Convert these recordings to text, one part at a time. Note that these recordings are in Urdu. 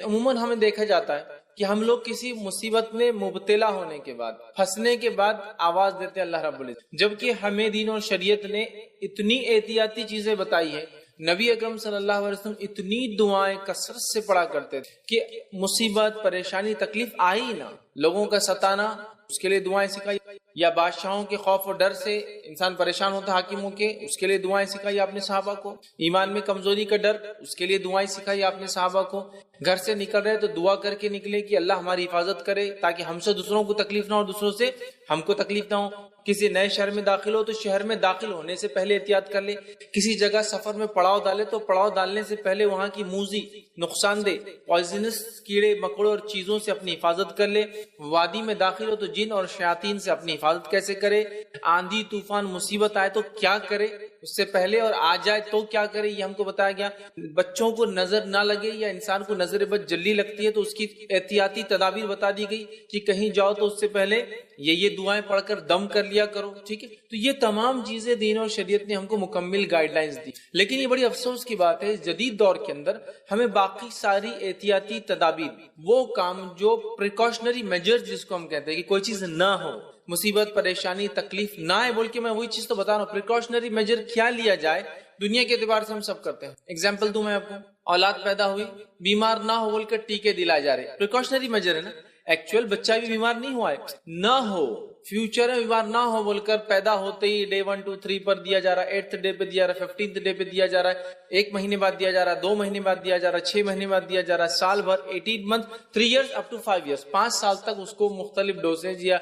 عموماً ہمیں دیکھا جاتا ہے کہ ہم لوگ کسی مصیبت میں مبتلا ہونے کے بعد، پھنسنے کے بعد آواز دیتے ہیں اللہ رب العزت، جبکہ ہمیں دین اور شریعت نے اتنی احتیاطی چیزیں بتائی ہے. نبی اکرم صلی اللہ علیہ وسلم اتنی دعائیں کثرت سے پڑھا کرتے تھے کہ مصیبت، پریشانی، تکلیف آئی ہی نہ. لوگوں کا ستانا، اس کے لیے دعائیں سکھائی، یا بادشاہوں کے خوف اور ڈر سے انسان پریشان ہوتا ہے، حاکموں کے، اس کے لیے دعائیں سکھائی آپ نے صحابہ کو. ایمان میں کمزوری کا ڈر، اس کے لیے دعائیں سکھائی آپ نے صحابہ کو. گھر سے نکل رہے تو دعا کر کے نکلے کہ اللہ ہماری حفاظت کرے تاکہ ہم سے دوسروں کو تکلیف نہ ہو، دوسروں سے ہم کو تکلیف نہ ہو. کسی نئے شہر میں داخل ہو تو شہر میں داخل ہونے سے پہلے احتیاط کر لے. کسی جگہ سفر میں پڑاؤ ڈالے تو پڑاؤ ڈالنے سے پہلے وہاں کی موذی، نقصان دہ، پوائزنس کیڑے مکوڑوں اور چیزوں سے اپنی حفاظت کر لے. وادی میں داخل ہو تو جن اور شیاطین سے اپنی حفاظت کیسے کرے. آندھی طوفان مصیبت آئے تو کیا کرے اس سے پہلے، اور آ جائے تو کیا کرے، یہ ہم کو بتایا گیا. بچوں کو نظر نہ لگے یا انسان کو نظر بد جلدی لگتی ہے تو اس کی احتیاطی تدابیر بتا دی گئی کہ کہیں جاؤ تو اس سے پہلے یہ دعائیں پڑھ کر دم کر لیا کرو. ٹھیک ہے، تو یہ تمام چیزیں دین اور شریعت نے ہم کو مکمل گائیڈ لائنز دی. لیکن یہ بڑی افسوس کی بات ہے، جدید دور کے اندر ہمیں باقی ساری احتیاطی تدابیر، وہ کام جو پریکاشنری میجرز جس کو ہم کہتے ہیں کہ کوئی چیز نہ ہو، مصیبت، پریشانی، تکلیف نہ آئے بول کے میں وہی چیز تو بتا رہا ہوں، پریکاشنری میجر کیا لیا جائے دنیا کے اعتبار سے ہم سب کرتے ہیں. اگزامپل دوں میں آپ کو، اولاد پیدا ہوئی، بیمار نہ ہو بول کر ٹیکے دلائے جا رہے، پریکاشنری میجر ہے نا. ایکچوئل بچہ بھی بیمار نہیں ہوا ہے، نہ ہو، فیوچر میں بیمار نہ ہو بول کر پیدا ہوتے ہی ڈے 1 2 3 پر دیا جا رہا ہے، 8th ڈے پہ دیا جا رہا ہے، 15th ڈے پہ دیا جا رہا ہے، 1 مہینے بعد دیا جا رہا ہے، 2 مہینے بعد دیا جا رہا ہے، 6 مہینے بعد دیا جا رہا ہے، سال بھر، 18 month، 3 years up to 5 years، 5 سال تک اس کو مختلف ڈوزز یا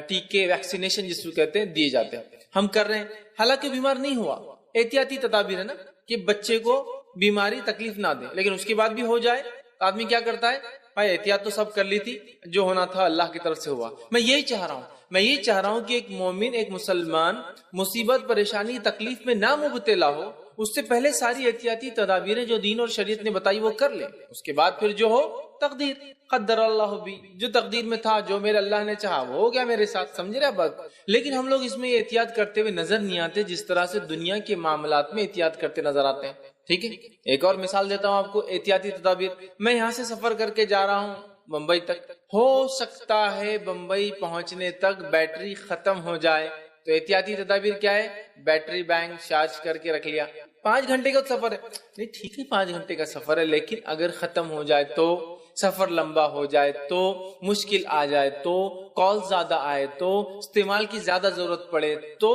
ٹیکے، ویکسینیشن جس کو کہتے ہیں، دیے جاتے ہیں. ہم کر رہے ہیں حالانکہ بیمار نہیں ہوا. احتیاطی تدابیر ہے نا کہ بچے کو بیماری تکلیف نہ دے، لیکن اس کے بعد بھی ہو جائے تو آدمی کیا کرتا ہے، بھائی احتیاط تو سب کر لی تھی، جو ہونا تھا اللہ کی طرف سے ہوا. میں یہی چاہ رہا ہوں کہ ایک مومن، ایک مسلمان مصیبت، پریشانی، تکلیف میں نہ مبتلا ہو، اس سے پہلے ساری احتیاطی تدابیریں جو دین اور شریعت نے بتائی وہ کر لے. اس کے بعد پھر جو ہو تقدیر، قدر اللہ بھی، جو تقدیر میں تھا، جو میرے اللہ نے چاہا وہ ہو گیا میرے ساتھ. سمجھ رہے بات؟ لیکن ہم لوگ اس میں احتیاط کرتے ہوئے نظر نہیں آتے جس طرح سے دنیا کے معاملات میں احتیاط کرتے نظر آتے ہیں. ٹھیک ہے، ایک اور مثال دیتا ہوں آپ کو احتیاطی تدابیر. میں یہاں سے سفر کر کے جا رہا ہوں بمبئی تک، ہو سکتا ہے بمبئی پہنچنے تک بیٹری ختم ہو جائے، تو احتیاطی تدابیر کیا ہے، بیٹری بینک چارج کر کے رکھ لیا. 5 گھنٹے کا سفر ہے، نہیں ٹھیک ہے 5 گھنٹے کا سفر ہے، لیکن اگر ختم ہو جائے تو، سفر لمبا ہو جائے تو، مشکل آ جائے تو، کال زیادہ آئے تو، استعمال کی زیادہ ضرورت پڑے تو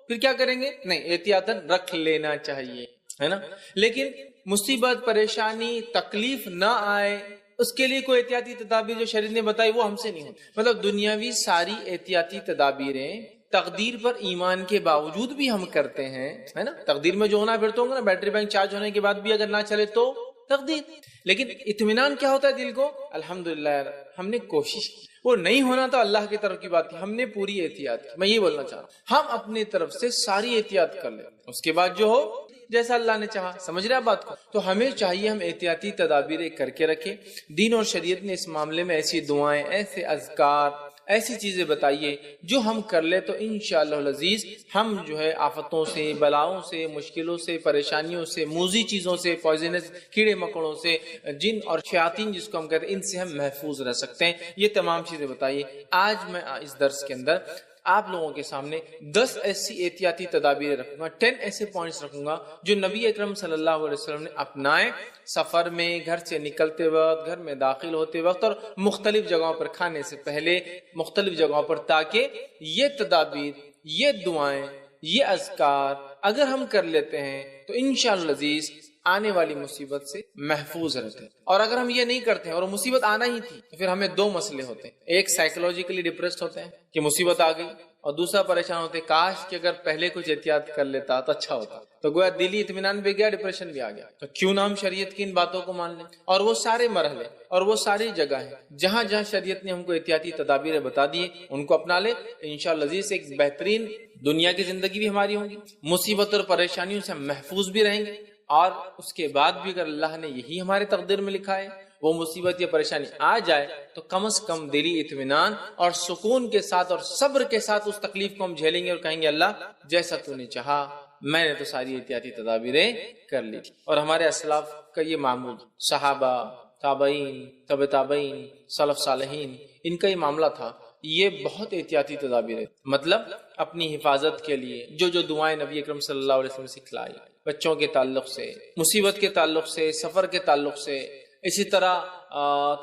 پھر کیا کریں گے؟ نہیں، احتیاطاً رکھ لینا چاہیے، ہے نا. لیکن مصیبت، پریشانی، تکلیف نہ آئے اس کے لیے کوئی احتیاطی تدابیر جو شریعت نے بتائی وہ ہم سے نہیں ہوتی. مطلب دنیاوی ساری احتیاطی تدابیریں تقدیر پر ایمان کے باوجود بھی ہم کرتے ہیں، ہے نا. تقدیر میں جو ہونا پھر تو ہوگا نا، بیٹری بینک چارج ہونے کے بعد بھی اگر نہ چلے تو تقدیر. لیکن اطمینان کیا ہوتا ہے دل کو، الحمدللہ ہم نے کوشش کی، وہ نہیں ہونا تو اللہ کی طرف کی بات ہے، ہم نے پوری احتیاط کی. میں یہ بولنا چاہ رہا ہوں ہم اپنی طرف سے ساری احتیاط کر لیں، اس کے بعد جو ہو جیسا اللہ نے چاہا. سمجھ رہے بات کو؟ تو ہمیں چاہیے ہم احتیاطی تدابیر کر کے رکھیں. دین اور شریعت نے اس معاملے میں ایسی دعائیں، ایسے اذکار، ایسی چیزیں بتائیے جو ہم کر لیں تو انشاءاللہ العزیز ہم جو ہے آفتوں سے، بلاؤں سے، مشکلوں سے، پریشانیوں سے، موذی چیزوں سے، پوائزنس کیڑے مکوڑوں سے، جن اور شیاطین جس کو ہم کہتے ہیں، ان سے ہم محفوظ رہ سکتے ہیں. یہ تمام چیزیں بتائیے. آج میں اس درس کے اندر آپ لوگوں کے سامنے 10 ایسی احتیاطی تدابیر رکھوں گا، 10 ایسے پوائنٹس رکھوں گا جو نبی اکرم صلی اللہ علیہ وسلم نے اپنائے سفر میں، گھر سے نکلتے وقت، گھر میں داخل ہوتے وقت، اور مختلف جگہوں پر کھانے سے پہلے، مختلف جگہوں پر، تاکہ یہ تدابیر، یہ دعائیں، یہ اذکار اگر ہم کر لیتے ہیں تو انشاءاللہ العزیز آنے والی مصیبت سے محفوظ رہتے ہیں. اور اگر ہم یہ نہیں کرتے ہیں اور مصیبت آنا ہی تھی تو پھر ہمیں 2 مسئلے ہوتے ہیں. ایک سائیکولوجیکلی ڈپریسڈ ہوتے ہیں کہ مصیبت آ گئی، اور دوسرا پریشان ہوتے ہیں کاش کہ اگر پہلے کچھ احتیاط کر لیتا تو اچھا ہوتا. تو گویا دلی اطمینان بھی گیا، ڈپریشن بھی آ گیا. تو کیوں نہ ہم شریعت کی ان باتوں کو مان لیں، اور وہ سارے مرحلے اور وہ ساری جگہیں جہاں جہاں شریعت نے ہم کو احتیاطی تدابیر بتا دی ان کو اپنا لے. انشاءاللہ عزیز ایک بہترین دنیا کی زندگی بھی ہماری ہوگی، مصیبت اور پریشانیوں سے ہم محفوظ بھی رہیں گے، اور اس کے بعد بھی اگر اللہ نے یہی ہمارے تقدیر میں لکھا ہے وہ مصیبت یا پریشانی آ جائے تو کم از کم دلی اطمینان اور سکون کے ساتھ اور صبر کے ساتھ اس تکلیف کو ہم جھیلیں گے اور کہیں گے اللہ جیسا تو نے چاہا، میں نے تو ساری احتیاطی تدابیریں کر لی. اور ہمارے اسلاف کا یہ معمول، صحابہ، تابعین، طب تابعین، سلف صالحین، ان کا یہ معاملہ تھا. یہ بہت احتیاطی تدابیر ہے، مطلب اپنی حفاظت کے لیے جو دعائیں نبی اکرم صلی اللہ علیہ وسلم نے سکھلائی، بچوں کے تعلق سے، مصیبت کے تعلق سے، سفر کے تعلق سے، اسی طرح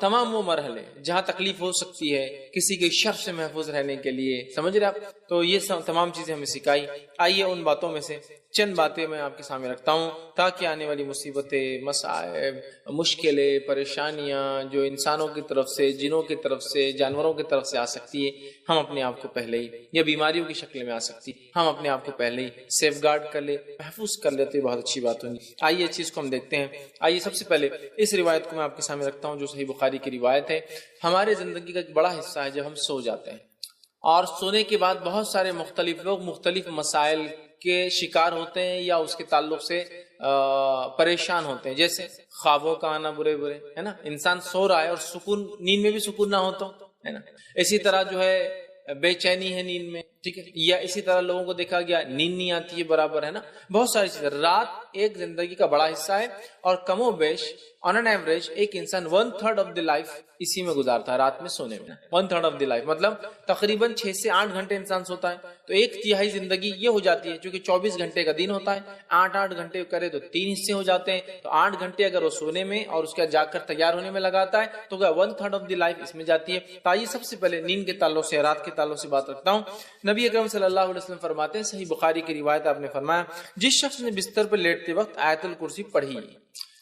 تمام وہ مرحلے جہاں تکلیف ہو سکتی ہے کسی کے شر سے محفوظ رہنے کے لیے، سمجھ رہے آپ؟ تو یہ تمام چیزیں ہمیں سکھائی. آئیے ان باتوں میں سے چند باتیں میں آپ کے سامنے رکھتا ہوں تاکہ آنے والی مصیبتیں، مصائب، مشکلیں، پریشانیاں جو انسانوں کی طرف سے، جنوں کی طرف سے، جانوروں کی طرف سے آ سکتی ہے، ہم اپنے آپ کو پہلے ہی، یا بیماریوں کی شکل میں آ سکتی، ہم اپنے آپ کو پہلے ہی سیف گارڈ کر لیں، محفوظ کر لیتے، بہت اچھی بات ہوگی. آئیے اس چیز کو ہم دیکھتے ہیں. آئیے سب سے پہلے اس روایت کو میں آپ کے سامنے رکھتا ہوں جو صحیح بخاری کی روایت ہے. ہمارے زندگی کا ایک بڑا حصہ ہے جب ہم سو جاتے ہیں، اور سونے کے بعد بہت سارے مختلف لوگ مختلف مسائل کے شکار ہوتے ہیں یا اس کے تعلق سے پریشان ہوتے ہیں، جیسے خوابوں کا آنا برے ہے نا، انسان سو رہا ہے اور سکون، نیند میں بھی سکون نہ ہوتا ہے نا. اسی طرح جو ہے بے چینی ہے نیند میں، ٹھیک ہے، یا اسی طرح لوگوں کو دیکھا گیا نیند نہیں آتی ہے برابر، ہے نا. بہت ساری چیزیں. رات ایک زندگی کا بڑا حصہ ہے، اور کم و بیش آن این ایوریج ایک انسان 1/3 آف دی لائف اسی میں گزارتا ہے، رات میں سونے میں. 1/3 آف دی لائف مطلب تقریباً 6 سے 8 گھنٹے انسان سوتا ہے. تو ایک تہائی زندگی یہ ہو جاتی ہے، چونکہ 24 گھنٹے کا دن ہوتا ہے، 8 گھنٹے کرے تو 3 حصے ہو جاتے ہیں. تو 8 گھنٹے اگر وہ سونے میں اور اس کا جاگ کر تیار ہونے میں لگاتا ہے تو 1/3 آف دی لائف اس میں جاتی ہے. تو آئیے سب سے پہلے نیند کے تعلق سے، رات کے تعلق سے بات رکھتا ہوں. نبی اکرم صلی اللہ علیہ وسلم فرماتے ہیں، صحیح بخاری کی روایت، آپ نے فرمایا جس شخص نے بستر پر لیٹتے وقت آیت الکرسی پڑھی،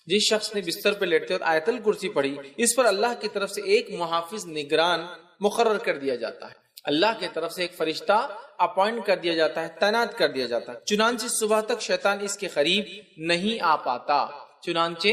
جس شخص نے بستر پر لیٹتے وقت آیت الکرسی پڑھی، اس پر اللہ کی طرف سے ایک محافظ نگران مقرر کر دیا جاتا ہے. اللہ کی طرف سے ایک فرشتہ اپوائنٹ کر دیا جاتا ہے، تعینات کر دیا جاتا ہے. چنانچہ صبح تک شیطان اس کے قریب نہیں آ پاتا، چنانچہ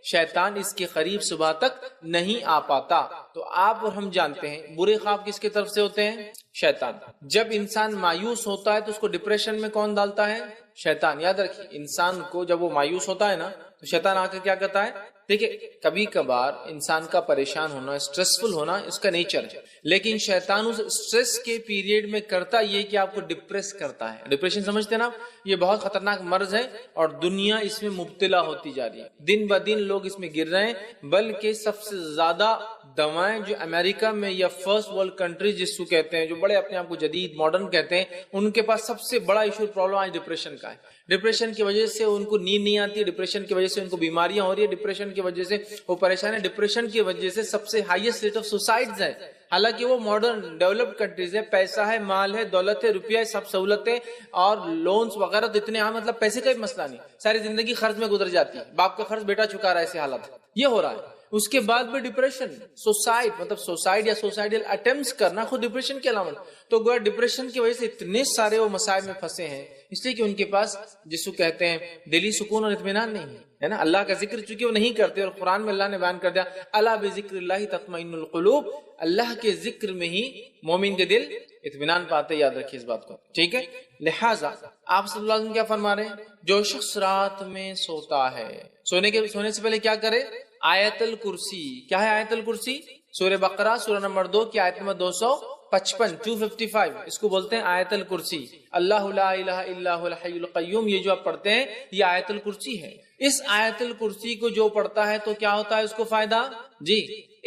شیطان اس کے قریب صبح تک نہیں آ پاتا. تو آپ اور ہم جانتے ہیں برے خواب کس کی طرف سے ہوتے ہیں؟ شیطان. جب انسان مایوس ہوتا ہے تو اس کو ڈپریشن میں کون ڈالتا ہے؟ شیطان. یاد رکھیے، انسان کو جب وہ مایوس ہوتا ہے نا تو شیطان آ کے کیا کرتا ہے؟ دیکھیں، کبھی کبھار انسان کا پریشان ہونا، اسٹریسفل ہونا اس کا نیچر ہے، لیکن شیطان اس اسٹریس کے پیریڈ میں کرتا یہ کہ آپ کو ڈپریس کرتا ہے. ڈپریشن سمجھتے ہیں نا، یہ بہت خطرناک مرض ہے اور دنیا اس میں مبتلا ہوتی جا رہی ہے. دن بدن لوگ اس میں گر رہے ہیں، بلکہ سب سے زیادہ دوائیں جو امریکہ میں یا فرسٹ ورلڈ کنٹری جس کو کہتے ہیں، جو بڑے اپنے آپ کو جدید ماڈرن کہتے ہیں، ان کے پاس سب سے بڑا ایشو پرابلم آج ڈپریشن کا ہے. ڈپریشن کی وجہ سے ان کو نیند نہیں آتی، ڈپریشن کی وجہ سے ان کو بیماریاں ہو رہی ہے، ڈپریشن کی وجہ سے وہ پریشان ہے، ڈپریشن کی وجہ سے سب سے ہائیسٹ ریٹ آف سوسائڈز ہے. حالانکہ وہ ماڈرن ڈیولپڈ کنٹریز ہے، پیسہ ہے، مال ہے، دولت ہے، روپیہ ہے، سب سہولتیں اور لونز وغیرہ تو اتنے عام، مطلب پیسے کا بھی مسئلہ نہیں، ساری زندگی خرچ میں گزر جاتی ہے، باپ کا خرچ بیٹا چکا رہا ہے، ایسی حالت یہ ہو رہا ہے. اس کے بعد بھی ڈپریشن، سوسائڈ مطلب سوسائڈ یا سوسائڈل اٹیمپٹس کرنا خود ڈپریشن کی علامت. تو گویا ڈپریشن کی وجہ سے اتنے سارے وہ مسائل میں پھنسے ہیں، اس لیے کہ ان کے پاس جس کو کہتے ہیں دلی سکون اور اطمینان نہیں ہے نا. اللہ کا ذکر چونکہ وہ نہیں کرتے، اور قرآن میں اللہ نے بیان کر دیا الا بذکر اللہ تطمئن القلوب، اللہ کے ذکر میں ہی مومن کے دل اطمینان پاتے. یاد رکھیے اس بات کو، ٹھیک ہے. لہٰذا آپ صلی اللہ علیہ وسلم کیا فرما رہے ہیں؟ جو شخص رات میں سوتا ہے، سونے سے پہلے کیا کرے؟ آیت الکرسی. کیا ہے آیت الکرسی؟ سورہ بقرہ سورہ نمبر 2 کی آیت نمبر 255 اس کو بولتے ہیں آیت الکرسی. اللہ لا الہ الا هو الحی القیوم، یہ جو آپ پڑھتے ہیں یہ آیت الکرسی ہے. اس آیت الکرسی کو جو پڑھتا ہے تو کیا ہوتا ہے اس کو فائدہ؟ جی،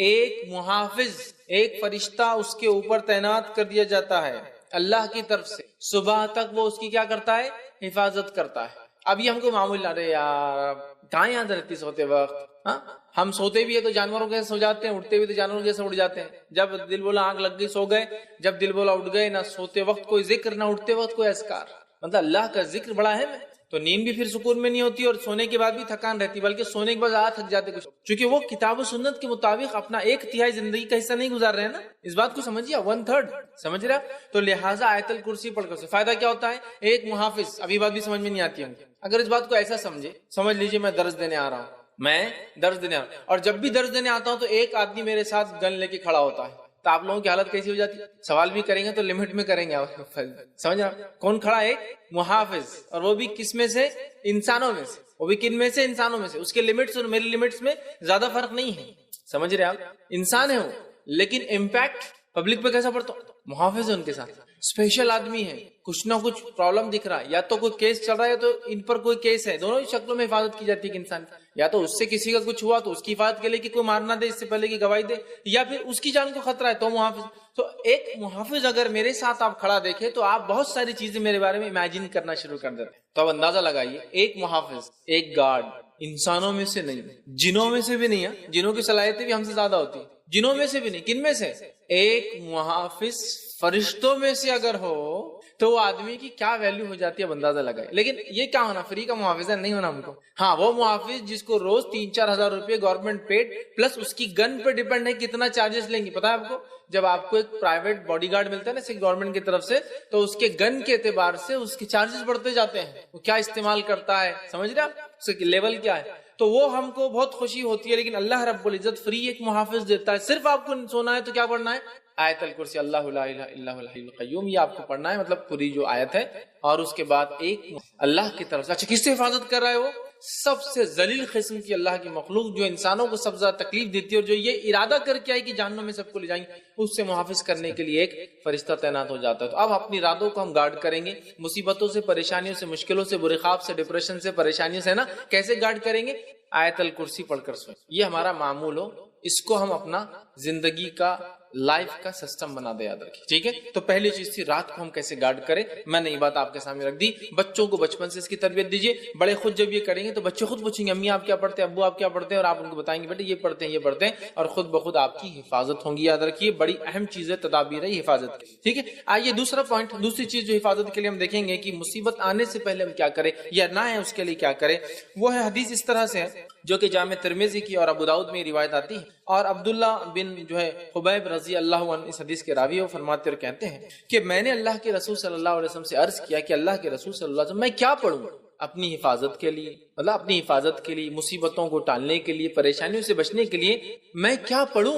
ایک محافظ، ایک فرشتہ اس کے اوپر تعینات کر دیا جاتا ہے اللہ کی طرف سے، صبح تک وہ اس کی کیا کرتا ہے؟ حفاظت کرتا ہے. اب یہ ہم کو معمول نہ رہے یار، کہاں یاد رہتی سوتے وقت؟ ہاں، ہم سوتے بھی ہے تو جانوروں کے سو جاتے ہیں، اٹھتے بھی تو جانوروں کے اڑ جاتے ہیں. جب دل بولا آنکھ لگ گئی سو گئے، جب دل بولا اٹھ گئے. نہ سوتے وقت کوئی ذکر، نہ اٹھتے وقت کوئی اذکار. مطلب اللہ کا ذکر بڑا اہم ہے. تو نیند بھی پھر سکون میں نہیں ہوتی اور سونے کے بعد بھی تھکان رہتی، بلکہ سونے کے بعد زیادہ تھک جاتے کچھ، چونکہ وہ کتاب و سنت کے مطابق اپنا 1/3 زندگی کا حصہ نہیں گزار رہے ہیں نا. اس بات کو سمجھیے، 1/3 سمجھ رہے ہیں. تو لہٰذا آیت الکرسی پڑھ کر سے فائدہ کیا ہوتا ہے؟ ایک محافظ. ابھی بات بھی سمجھ میں نہیں آتی ہم، اگر اس بات کو ایسا سمجھ لیجئے میں درس دینے آ رہا ہوں، اور جب بھی درس دینے آتا ہوں تو ایک آدمی میرے ساتھ گن لے کے کھڑا ہوتا ہے، تو آپ لوگوں کی حالت کیسی ہو جاتی ہے؟ سوال بھی کریں گے تو لمٹ میں کریں گے. سمجھ رہا کون کھڑا ہے؟ ایک محافظ. اور وہ بھی کس میں سے؟ انسانوں میں سے. وہ بھی کن میں سے؟ انسانوں میں سے. اس کے لمٹس اور میری لمٹس میں زیادہ فرق نہیں ہے. سمجھ رہے آپ؟ انسان ہے وہ، لیکن امپیکٹ پبلک پہ کیسا پڑتا؟ محافظ ہے ان کے ساتھ، اسپیشل آدمی ہے. کچھ نہ کچھ پرابلم دکھ رہا ہے، یا تو کوئی کیس چل رہا ہے تو ان پر کوئی کیس ہے، دونوں ہی شکلوں میں حفاظت کی جاتی ہے کہ انسان یا تو اس سے کسی کا کچھ ہوا تو اس کی حفاظت کے لیے کہ کوئی مار نہ دے اس سے پہلے کی گواہی دے، یا پھر اس کی جان کو خطرہ ہے تو محافظ. تو ایک محافظ اگر میرے ساتھ آپ کھڑا دیکھیں تو آپ بہت ساری چیزیں میرے بارے میں امیجن کرنا شروع کر دیتے ہیں. تو اب اندازہ لگائیے، ایک محافظ، ایک گارڈ انسانوں میں سے نہیں، جنوں میں سے بھی نہیں ہے، جنوں کی صلاحیتیں بھی ہم سے زیادہ ہوتی ہیں، جنوں میں سے بھی نہیں، کن میں سے؟ ایک محافظ فرشتوں میں سے اگر ہو تو وہ آدمی کی کیا ویلیو ہو جاتی ہے اب اندازہ لگائے. لیکن یہ کیا ہونا، فری کا محافظ ہے نہیں ہونا ہم کو. ہاں وہ محافظ جس کو روز 3-4 ہزار روپے گورنمنٹ پیڈ پلس اس کی گن پہ ڈیپینڈ ہے کتنا چارجز لیں گی. پتا ہے آپ کو، جب آپ کو ایک پرائیویٹ باڈی گارڈ ملتا ہے نا گورنمنٹ کی طرف سے، تو اس کے گن کے اعتبار سے اس کے چارجز بڑھتے جاتے ہیں. وہ کیا استعمال کرتا ہے سمجھ رہے آپ، اس کا لیول کیا ہے. تو وہ ہم کو بہت خوشی ہوتی ہے. لیکن اللہ رب العزت فری ایک محافظ دیتا ہے. صرف آپ کو سونا ہے تو کیا پڑھنا ہے؟ آیت الکرسی، اللہ لا الہ الا هو الحی القیوم، یہ آپ کو پڑھنا ہے، مطلب پوری جو آیت ہے. اور اس کے بعد ایک اللہ کی طرف سے. اچھا کس سے حفاظت کر رہا ہے وہ؟ سب سے ذلیل قسم کی اللہ کی مخلوق جو انسانوں کو سب سے زیادہ تکلیف دیتی ہے اور جو یہ ارادہ کر کے آئی کہ جہنم میں سب کو لے جائیں گے، اس سے محافظ کرنے کے لیے ایک فرشتہ تعینات ہو جاتا ہے. تو اب اپنی ارادوں کو ہم گارڈ کریں گے، مصیبتوں سے، پریشانیوں سے، مشکلوں سے، برے خواب سے، ڈپریشن سے، پریشانیوں سے نا. کیسے گارڈ کریں گے؟ آیت الکرسی پڑھ کر سوئیں. یہ ہمارا معمول ہو، اس کو ہم اپنا زندگی کا، لائف کا سسٹم بنا دے، یاد رکھیے. ٹھیک ہے، تو پہلی چیز تھی رات کو ہم کیسے گارڈ کریں. میں نے یہ بات آپ کے سامنے رکھ دی. بچوں کو بچپن سے اس کی تربیت دیجیے. بڑے خود جب یہ کریں گے تو بچے خود پوچھیں گے امی آپ کیا پڑھتے ہیں، ابو آپ کیا پڑھتے ہیں، اور آپ ان کو بتائیں گے بیٹے یہ پڑھتے ہیں یہ پڑھتے ہیں، اور خود بخود آپ کی حفاظت ہوں گی. یاد رکھیے بڑی اہم چیز ہے، تدابیر ہے حفاظت کی. ٹھیک ہے، آئیے دوسرا پوائنٹ، دوسری چیز جو حفاظت کے لیے ہم دیکھیں گے کہ مصیبت آنے سے پہلے ہم کیا کریں یا نہ ہے اس کے لیے کیا کریں. وہ ہے حدیث اس طرح سے ہے جو کہ جامع ترمذی کی اور ابو داؤد میں روایت آتی ہے. اور عبداللہ بن جو ہے خبیب رضی اللہ عنہ اس حدیث کے راوی، وہ فرماتے اور کہتے ہیں کہ میں نے اللہ کے رسول صلی اللہ علیہ وسلم سے عرض کیا کہ اللہ کے رسول صلی اللہ علیہ وسلم میں کیا پڑھوں اپنی حفاظت کے لیے، مطلب اپنی حفاظت کے لیے، مصیبتوں کو ٹالنے کے لیے، پریشانیوں سے بچنے کے لیے میں کیا پڑھوں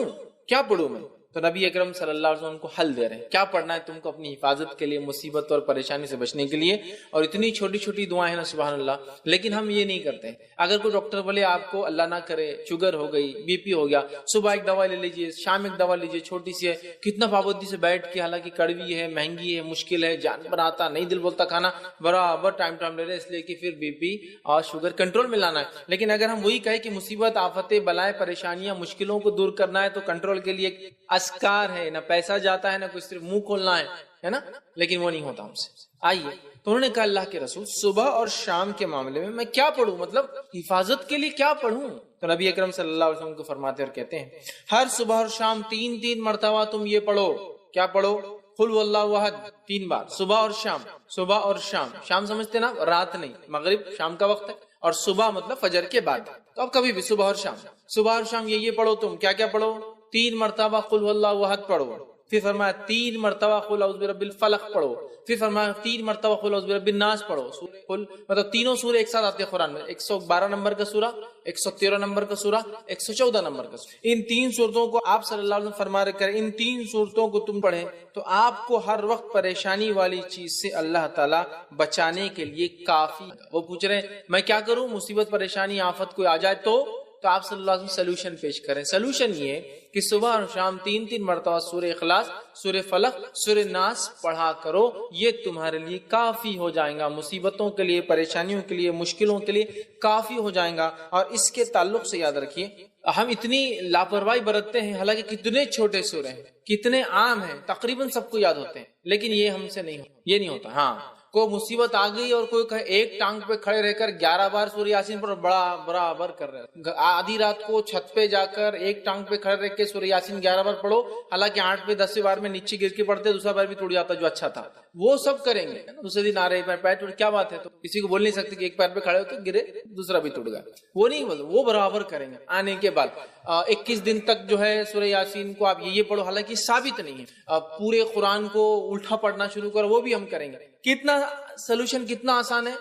میں. تو نبی اکرم صلی اللہ علیہ وسلم کو حل دے رہے ہیں، کیا پڑھنا ہے تم کو اپنی حفاظت کے لیے، مصیبت اور پریشانی سے بچنے کے لیے. اور اتنی چھوٹی چھوٹی دعائیں ہیں نا سبحان اللہ. لیکن ہم یہ نہیں کرتے. اگر کوئی ڈاکٹر بولے آپ کو اللہ نہ کرے شوگر ہو گئی، بی پی ہو گیا، صبح ایک دوا لے لیجیے، شام ایک دوا لیجیے، چھوٹی سی ہے، کتنا پابندی سے بیٹھ کے، حالانکہ کڑوی ہے، مہنگی ہے، مشکل ہے، جان بناتا نہیں، دل بولتا کھانا، برابر ٹائم لے رہے اس لیے کہ پھر بی پی اور شوگر کنٹرول میں لانا ہے. لیکن اگر ہم وہی کہیں کہ مصیبت، آفتیں، بلائیں، پریشانیاں، مشکلوں کو دور کرنا ہے تو کنٹرول کے لیے اذکار ہے، نہ پیسہ جاتا ہے، نہ کوئی صرف منہ کھولنا ہے نا، لیکن وہ نہیں ہوتا ہم سے. آئیے تو انہوں نے کہا اللہ کے رسول صبح اور شام کے معاملے میں کیا پڑھوں، مطلب حفاظت کے لیے کیا پڑھوں. تو نبی اکرم صلی اللہ علیہ وسلم کو فرماتے اور کہتے ہیں ہر صبح اور شام 3 مرتبہ تم یہ پڑھو. کیا پڑھو؟ قل هو اللہ احد 3 بار صبح اور شام. صبح اور شام سمجھتے نا، رات نہیں، مغرب شام کا وقت ہے، اور صبح مطلب فجر کے بعد. تو اب کبھی بھی صبح اور شام یہ پڑھو. تم کیا پڑھو؟ 3 مرتبہ قل هو اللہ احد پڑھو. پھر فرمایا 3 مرتبہ قل اعوذ برب الفلق پڑھو. پھر فرمایا 3 مرتبہ قل اعوذ برب الناس پڑھو. مطلب تینوں سورے ایک ساتھ آتے ہیں قرآن میں، 112 نمبر کا سورہ، 113 نمبر کا سورہ، 114 نمبر کا سورہ. ان 3 صورتوں کو آپ صلی اللہ علیہ وسلم فرما رہے کریں، ان 3 صورتوں کو تم پڑھیں تو آپ کو ہر وقت پریشانی والی چیز سے اللہ تعالیٰ بچانے کے لیے کافی. وہ پوچھ رہے ہیں میں کیا کروں، مصیبت، پریشانی، آفت کوئی آ جائے تو آپ صلی اللہ علیہ وسلم سلوشن پیش کریں. سلوشن یہ کہ صبح اور شام 3 مرتبہ سورہ اخلاص، سورہ فلق، سورہ ناس پڑھا کرو. یہ تمہارے لیے کافی ہو جائے گا، مصیبتوں کے لیے، پریشانیوں کے لیے، مشکلوں کے لیے کافی ہو جائے گا. اور اس کے تعلق سے یاد رکھیے ہم اتنی لاپرواہی برتتے ہیں، حالانکہ کتنے چھوٹے سورے ہیں، کتنے عام ہیں، تقریباً سب کو یاد ہوتے ہیں، لیکن یہ ہم سے نہیں ہوتا. ہاں کوئی مصیبت آ گئی اور کوئی کہے ایک ٹانگ پہ کھڑے رہ کر 11 بار سورہ یاسین پر برابر کر رہے، آدھی رات کو چھت پہ جا کر ایک ٹانگ پہ کھڑے رہ کے سورہ یاسین 11 بار پڑھو، حالانکہ 8 پہ 10 بار میں نیچے گر کے پڑھتے، دوسرا بار بھی ٹوٹ جاتا جو اچھا تھا. وہ سب کریں گے، دوسرے دن آ رہے پیر ٹوٹ، کیا بات ہے؟ تو کسی کو بول نہیں سکتے کہ ایک پیر پہ کھڑے ہو تو گرے دوسرا بھی ٹوٹ گیا، وہ نہیں بولتے، وہ برابر کریں گے. آنے کے بعد 21 دن تک جو ہے سورہ یاسین کو آپ یہ پڑھو، حالانکہ ثابت نہیں ہے. پورے قرآن کو الٹا پڑھنا شروع کرو، وہ بھی ہم کریں گے. کتنا سلوشن کتنا آسان ہے،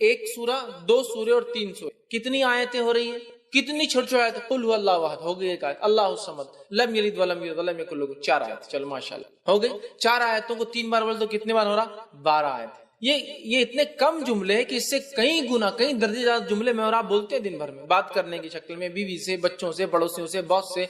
1 سورہ، 2 سورے اور 3 سورے. کتنی آیتیں ہو رہی ہیں، کتنی چھوٹی چھوٹی آیتیں. قل هو اللہ احد ہو گئی ایک آیت، اللہ الصمد لم یلد ولم یولد ولم یکن لہ 4 آیت. چلو ماشاءاللہ ہو گئی. 4 آیتوں کو 3 بار بول تو کتنے بار ہو رہا؟ 12 آیت. یہ اتنے کم جملے ہیں کہ اس سے کئی گنا، کئی درجے زیادہ جملے میں اور آپ بولتے ہیں دن بھر میں، بات کرنے کی شکل میں، بیوی سے، بچوں سے، پڑوسیوں سے، باس سے،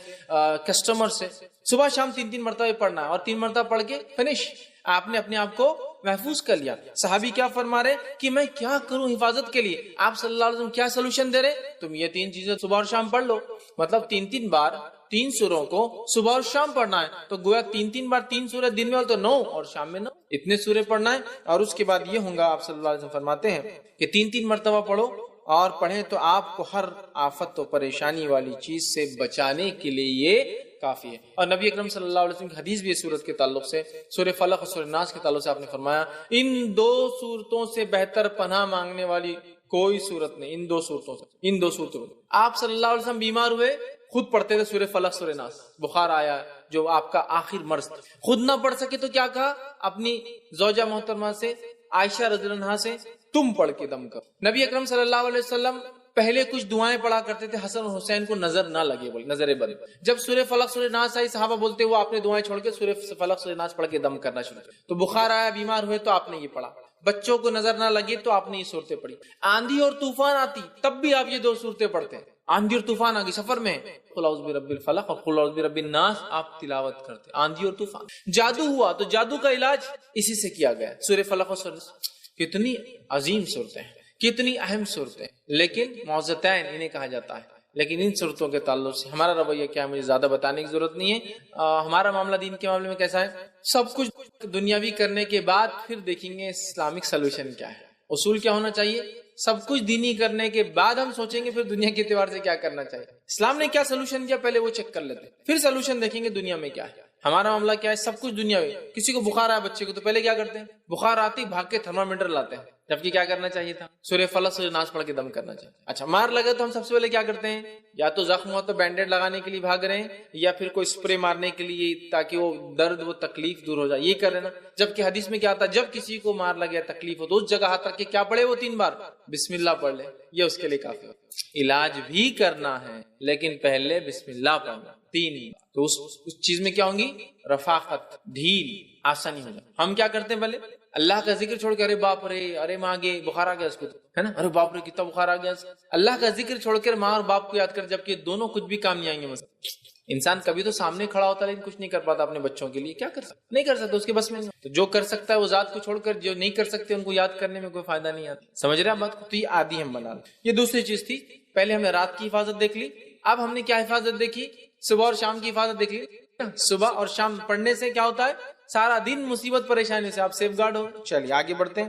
کسٹمر سے. صبح شام 3 مرتبہ پڑھنا ہے اور 3 مرتبہ پڑھ کے فنش. آپ نے اپنے آپ کو محفوظ کر لیا. صحابی کیا فرما رہے کہ میں کیا کروں حفاظت کے لیے؟ آپ صلی اللہ علیہ وسلم کیا سولوشن دے رہے؟ تم یہ 3 چیزیں صبح اور شام پڑھ لو. مطلب 3 بار 3 سوروں کو صبح اور شام پڑھنا ہے. تو گویا 3 بار 3 سورہ دن میں تو 9 اور شام میں 9 اتنے سورے پڑھنا ہے. اور اس کے بعد یہ ہوں گا، آپ صلی اللہ علیہ وسلم فرماتے ہیں کہ 3 مرتبہ پڑھو اور پڑھیں تو آپ کو ہر آفت و پریشانی والی چیز سے بچانے کے لیے یہ کافی ہے. اور نبی اکرم صلی اللہ علیہ وسلم کی حدیث بھی اس سورت کے تعلق سے، سورہ فلق اور سورہ ناس کے تعلق سے آپ نے فرمایا ان 2 سورتوں سے بہتر پناہ مانگنے والی کوئی صورت نہیں. ان 2 صورتوں میں آپ صلی اللہ علیہ وسلم بیمار ہوئے، خود پڑھتے تھے سورہ فلق سورہ ناس. بخار آیا جو آپ کا آخر مرض، خود نہ پڑھ سکے تو کیا کہا اپنی زوجہ محترمہ سے، عائشہ رضی اللہ عنہا سے، تم پڑھ کے دم کر. نبی اکرم صلی اللہ علیہ وسلم پہلے کچھ دعائیں پڑھا کرتے تھے حسن اور حسین کو نظر نہ لگے، بول نظر بد. جب سورہ فلق سورہ ناس آئی، صحابہ بولتے وہ آپ نے دعائیں چھوڑ کے سورہ فلق سورہ ناس پڑھ کے دم کرنا شروع کیا. تو بخار آیا، بیمار ہوئے تو آپ نے یہ پڑھا. بچوں کو نظر نہ لگے تو آپ نے یہ صورتیں پڑھی. آندھی اور طوفان آتی تب بھی آپ یہ 2 صورتیں پڑھتے ہیں. آندھی اور طوفان آگی سفر میں، قل اعوذ برب الفلق اور قل اعوذ برب الناس آپ تلاوت کرتے. آندھی اور طوفان. جادو ہوا تو جادو کا علاج اسی سے کیا گیا. سورہ فلق اور سورہ ناس کتنی عظیم صورتیں ہیں، کتنی اہم صورتیں، لیکن معوذتین انہیں کہا جاتا ہے. لیکن ان صورتوں کے تعلق سے ہمارا رویہ کیا ہے مجھے زیادہ بتانے کی ضرورت نہیں ہے. ہمارا معاملہ دین کے معاملے میں کیسا ہے؟ سب کچھ دنیاوی کرنے کے بعد پھر دیکھیں گے اسلامک سولوشن کیا ہے. اصول کیا ہونا چاہیے؟ سب کچھ دینی کرنے کے بعد ہم سوچیں گے پھر دنیا کے اعتبار سے کیا کرنا چاہیے. اسلام نے کیا سولوشن دیا پہلے وہ چیک کر لیتے ہیں، پھر سولوشن دیکھیں گے دنیا میں کیا ہے. ہمارا معاملہ کیا ہے؟ سب کچھ دنیا میں. کسی کو بخار آیا بچے کو تو پہلے کیا کرتے ہیں؟ بخار آتی بھاگ کے تھرمامیٹر لاتے ہیں، جبکہ کیا کرنا چاہیے تھا؟ سورہ فلق سورہ ناس پڑھ کے دم کرنا چاہیے. اچھا مار لگے تو ہم سب سے پہلے کیا کرتے ہیں؟ یا تو زخم ہوا تو بینڈیڈ لگانے کے لیے بھاگ رہے ہیں، یا پھر کوئی اسپرے مارنے کے لیے تاکہ وہ درد وہ تکلیف دور ہو جائے، یہ کر رہے نا. جبکہ حدیث میں کیا آتا ہے؟ جب کسی کو مار لگے تکلیف ہو تو اس جگہ ہاتھ رکھ کے کیا پڑھے؟ وہ 3 بار بسم اللہ پڑھ لے. یہ اس کے لیے کافی ہو. علاج بھی کرنا ہے لیکن پہلے بسم اللہ پڑھنا 3 بار. تو اس چیز میں کیا ہوں گی؟ رفاقت، ڈھیل، آسانی ہو جائے. ہم کیا کرتے ہیں؟ پہلے اللہ کا ذکر چھوڑ کے ارے باپ رے، ارے ماں گے بخار آ گیا اس کو، ہے نا، ارے باپ رے کتنا بخار آ گیا. اللہ کا ذکر چھوڑ کر ماں اور باپ کو یاد کر، جبکہ دونوں کچھ بھی کام نہیں آئیں گے. مثلا انسان کبھی تو سامنے کھڑا ہوتا ہے لیکن کچھ نہیں کر پاتا اپنے بچوں کے لیے. کیا کر سکتا؟ نہیں کر سکتا، اس کے بس میں نہیں. تو جو کر سکتا ہے وہ ذات کو چھوڑ کر جو نہیں کر سکتے ان کو یاد کرنے میں کوئی فائدہ نہیں آتا. سمجھ رہے ہیں بات کو؟ تو یہ عادی ہم بنا لیں. یہ دوسری چیز تھی. پہلے ہم نے رات کی حفاظت دیکھ لی. اب ہم نے کیا حفاظت دیکھی؟ صبح اور شام کی حفاظت دیکھ لی. صبح اور شام پڑھنے سے کیا ہوتا ہے؟ سارا دن مصیبت پریشانی سے آپ سیف گارڈ ہو. چلیے آگے بڑھتے ہیں.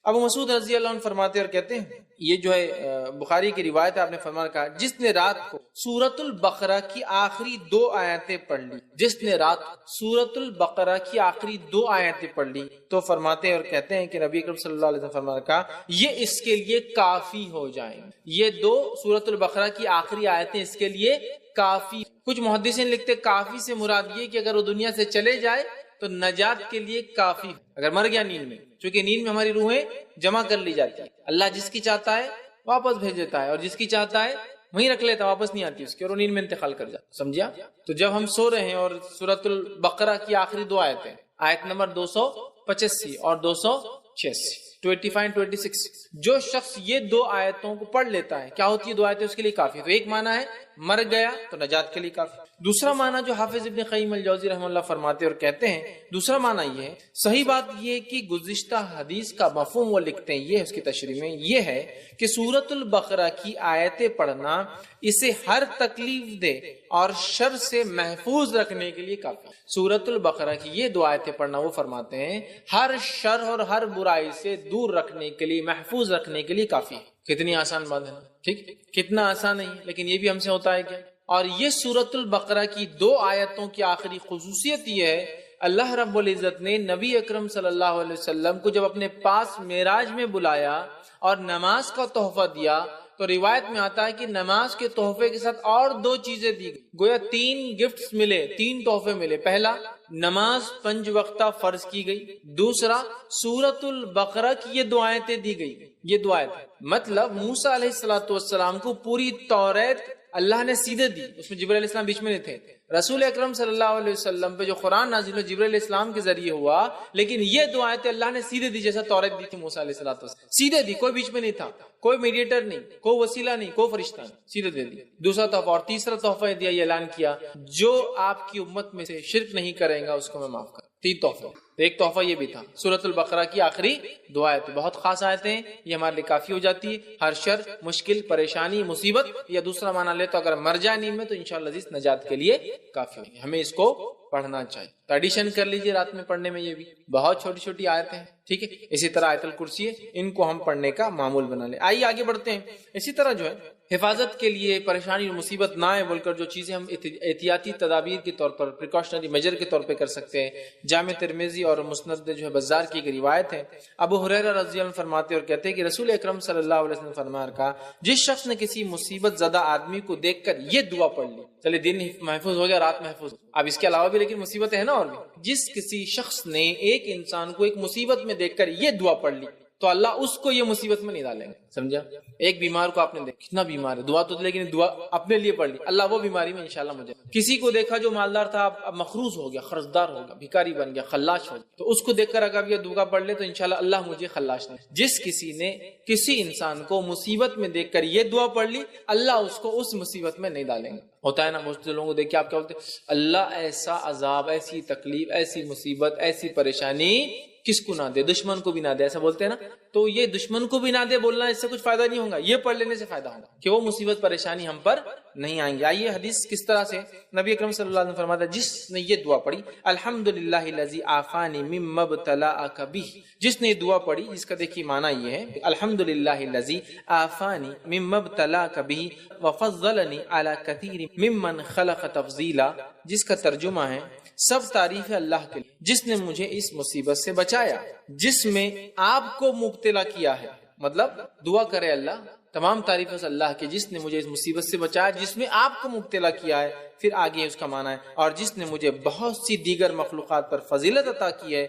ابو مسعود رضی اللہ عنہ فرماتے اور کہتے ہیں، یہ جو ہے بخاری کی روایت ہے، آپ نے فرمایا کہا جس نے رات کو سورۃ البقرہ کی آخری 2 آیتیں پڑھ لی، جس نے رات سورۃ البقرہ کی آخری 2 آیتیں پڑھ لی، تو فرماتے اور کہتے ہیں کہ نبی اکرم صلی اللہ علیہ وسلم فرمایا کہا یہ اس کے لیے کافی ہو جائیں. یہ 2 سورۃ البقرہ کی آخری آیتیں اس کے لیے کافی. کچھ محدثین لکھتے کافی سے مراد یہ کہ اگر وہ دنیا سے چلے جائے تو نجات کے لیے کافی. اگر مر گیا نیند میں، چونکہ نیند میں ہماری روحیں جمع کر لی جاتی ہے، اللہ جس کی چاہتا ہے واپس بھیج دیتا ہے اور جس کی چاہتا ہے وہیں رکھ لیتا، واپس نہیں آتی اس کی، اور وہ نیند میں انتقال کر جاتا. سمجھا؟ تو جب ہم سو رہے ہیں اور سورۃ البقرہ کی آخری 2 آیتیں، آیت نمبر 285 اور 286، 25 26، جو شخص یہ 2 آیتوں کو پڑھ لیتا ہے، کیا ہوتی ہے 2 آیتیں اس کے لیے کافی. تو ایک معنی ہے مر گیا تو نجات کے لیے کافی. دوسرا معنی جو حافظ ابن قیم الجوزی رحمہ اللہ فرماتے اور کہتے ہیں، دوسرا معنی یہ ہے، صحیح بات یہ ہے کہ گزشتہ حدیث کا مفہوم وہ لکھتے ہیں، یہ اس کی تشریح میں یہ ہے کہ سورۃ البقرہ کی آیتیں پڑھنا اسے ہر تکلیف دہ اور شر سے محفوظ رکھنے کے لیے کافی. سورۃ البقرہ کی یہ 2 آیتیں پڑھنا، وہ فرماتے ہیں، ہر شر اور ہر برائی سے دور رکھنے کے لیے، محفوظ رکھنے کے لیے کافی. کتنی آسان بات ہے نا. ٹھیک، کتنا آسان نہیں، لیکن یہ بھی ہم سے ہوتا ہے کیا. اور یہ سورۃ البقرہ کی 2 آیتوں کی آخری خصوصیت یہ ہے، اللہ رب العزت نے نبی اکرم صلی اللہ علیہ وسلم کو جب اپنے پاس معراج میں بلایا اور نماز کا تحفہ دیا، تو روایت میں آتا ہے کہ نماز کے تحفے کے ساتھ اور 2 چیزیں دی گئی. گویا 3 گفٹس ملے، 3 تحفے ملے. پہلا، نماز 5 وقتہ فرض کی گئی. دوسرا، سورۃ البقرہ کی یہ 2 آیتیں دی گئی. یہ 2 آیتیں مطلب موسیٰ علیہ السلام کو پوری توریت اللہ نے سیدھے دی، اس میں جبرائیل علیہ السلام بیچ میں نہیں تھے. رسول اکرم صلی اللہ علیہ وسلم پہ جو قرآن نازل ہوا جبرائیل علیہ السلام کے ذریعے ہوا، لیکن یہ 2 آیتیں اللہ نے سیدھے دی، جیسا توریت دی تھی موسیٰ علیہ السلام، سیدھے دی، کوئی بیچ میں نہیں تھا، کوئی میڈیٹر نہیں، کوئی وسیلہ نہیں، کوئی فرشتہ نہیں، سیدھے دے دی. دوسرا تحفہ. اور تیسرا تحفہ دیا، یہ اعلان کیا، جو آپ کی امت میں سے شرک نہیں کرے گا اس کو میں معاف کروں. 3 تحفے. تو ایک تحفہ یہ بھی تھا. سورۃ البقرہ کی آخری 2 آیتیں بہت خاص آیتیں ہیں, یہ ہمارے لیے کافی ہو جاتی ہے. ہر شر, مشکل, پریشانی, مصیبت, یا دوسرا معنی لے تو اگر مر جائے نیند میں تو انشاءاللہ عزیز نجات کے لیے کافی ہوگی. ہمیں اس کو پڑھنا چاہیے. تو ایڈیشن کر لیجئے رات میں پڑھنے میں, یہ بھی بہت چھوٹی چھوٹی آیتیں ہیں, ٹھیک ہے. اسی طرح آیت الکرسی ہے, ان کو ہم پڑھنے کا معمول بنا لیں. آئیے آگے بڑھتے ہیں. اسی طرح جو ہے حفاظت کے لیے, پریشانی اور مصیبت نہ آئے بول کر جو چیزیں ہم احتیاطی تدابیر کے طور پر, پریکاشنری میجر کے طور پہ کر سکتے ہیں. جامع ترمذی اور مسند جو ہے بزار کی ایک روایت ہے, ابو ہریرہ رضی اللہ عنہ فرماتے اور کہتے ہیں کہ رسول اکرم صلی اللہ علیہ وسلم فرمایا کہا, جس شخص نے کسی مصیبت زدہ آدمی کو دیکھ کر یہ دعا پڑھ لی, چلے دن محفوظ ہو گیا, رات محفوظ. اب اس کے علاوہ بھی لیکن مصیبتیں ہیں نا اور بھی. جس کسی شخص نے ایک انسان کو ایک مصیبت میں دیکھ کر یہ دعا پڑھ لی تو اللہ اس کو یہ مصیبت میں نہیں ڈالیں گے. سمجھا؟ ایک بیمار کو آپ نے دیکھا, کتنا بیمار ہے, دعا تو لیکن دعا اپنے لیے پڑھ لی, اللہ وہ بیماری میں انشاءاللہ مجھے. کسی کو دیکھا جو مالدار تھا, اب مخروز ہو گیا, قرضدار ہو گیا, بھکاری بن گیا, خلاش ہو گیا, تو اس کو دیکھ کر اگر یہ دعا پڑھ لے تو انشاءاللہ اللہ مجھے خلاش نہیں. جس کسی نے کسی انسان کو مصیبت میں دیکھ کر یہ دعا پڑھ لی, اللہ اس کو اس مصیبت میں نہیں ڈالیں گے. ہوتا ہے نا بہت سے لوگوں کو دیکھ کے آپ کیا بولتے ہیں, اللہ ایسا عذاب, ایسی تکلیف, ایسی مصیبت, ایسی پریشانی کس کو نہ دے, دشمن کو بھی نہ دے, ایسا بولتے ہیں نا. تو یہ دشمن کو بھی نہ دے بولنا, اس سے کچھ فائدہ نہیں ہوگا, یہ پڑھ لینے سے فائدہ ہوگا کہ وہ مصیبت پریشانی ہم پر نہیں آئیں گے. آئیے حدیث کس طرح سے نبی اکرم صلی اللہ علیہ وسلم فرماتا ہے, جس نے یہ دعا پڑھی الحمدللہ الذی عافانی مما ابتلاک بہ, جس نے دعا پڑھی, جس کا دیکھیے معنی یہ ہے الحمدللہ الذی عافانی مما ابتلاک بہ وفضلنی علی کثیر ممن خلق تفضیلا, جس کا ترجمہ ہے سب تعریف ہے اللہ کے لیے جس نے مجھے اس مصیبت سے بچایا جس میں آپ کو مبتلا کیا ہے. مطلب دعا کرے اللہ, تمام تعریف ہے اللہ کے جس نے مجھے اس مصیبت سے بچایا جس میں آپ کو مبتلا کیا ہے. پھر آگے اس کا معنی ہے اور جس نے مجھے بہت سی دیگر مخلوقات پر فضیلت عطا کی ہے,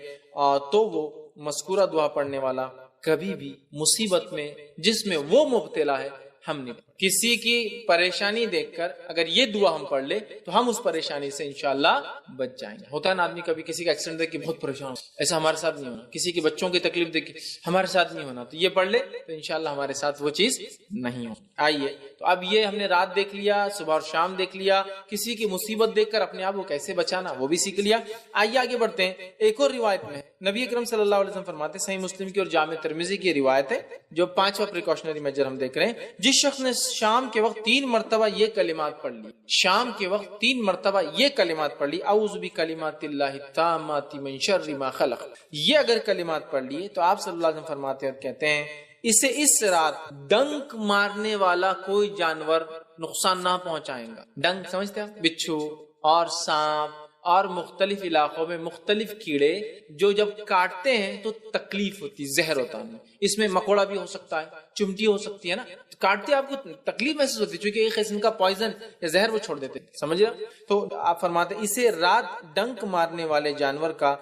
تو وہ مذکورہ دعا پڑھنے والا کبھی بھی مصیبت میں جس میں وہ مبتلا ہے ہم نہیں. کسی کی پریشانی دیکھ کر اگر یہ دعا ہم پڑھ لے تو ہم اس پریشانی سے انشاءاللہ بچ جائیں گے. ہوتا ہے نا آدمی کبھی کسی کا ایکسیڈنٹ دیکھ کے بہت پریشان ہو, ایسا ہمارے ساتھ نہیں ہونا. کسی کے بچوں کی تکلیف دیکھ کے ہمارے ساتھ نہیں ہونا, تو یہ پڑھ لے تو انشاءاللہ ہمارے ساتھ وہ چیز نہیں ہو. آئیے تو اب یہ ہم نے رات دیکھ لیا, صبح اور شام دیکھ لیا, کسی کی مصیبت دیکھ کر اپنے آپ کو کیسے بچانا وہ بھی سیکھ لیا. آئیے آگے بڑھتے ہیں. ایک اور روایت میں نبی اکرم صلی اللہ علیہ وسلم فرماتے ہیں, صحیح مسلم کی اور جامع ترمذی کی روایت ہے, جو 5واں پریکاشنری میجر ہم دیکھ رہے ہیں, جس شخص نے شام کے وقت 3 مرتبہ یہ کلمات پڑھ لی, شام کے وقت 3 مرتبہ یہ کلمات پڑھ لی, اعوذ بکلمات اللہ التامات من شر ما خلق, یہ اگر کلمات پڑھ لیے تو آپ صلی اللہ علیہ وسلم فرماتے ہیں اور کہتے ہیں اسے اس رات ڈنک مارنے والا کوئی جانور نقصان نہ پہنچائے گا. ڈنک سمجھتے ہیں, بچھو اور سانپ اور مختلف علاقوں میں مختلف کیڑے جو جب کاٹتے ہیں تو تکلیف ہوتی, زہر ہوتا ہے. اس میں مکوڑا بھی ہو سکتا ہے, چمٹی ہو سکتی ہے نا, کاٹتے آپ کو تکلیف محسوس ہوتی ہے چونکہ ایک قسم کا پوائزن یا زہر وہ چھوڑ دیتے, سمجھ رہے. تو آپ فرماتے ہیں اسے رات ڈنک مارنے والے جانور کا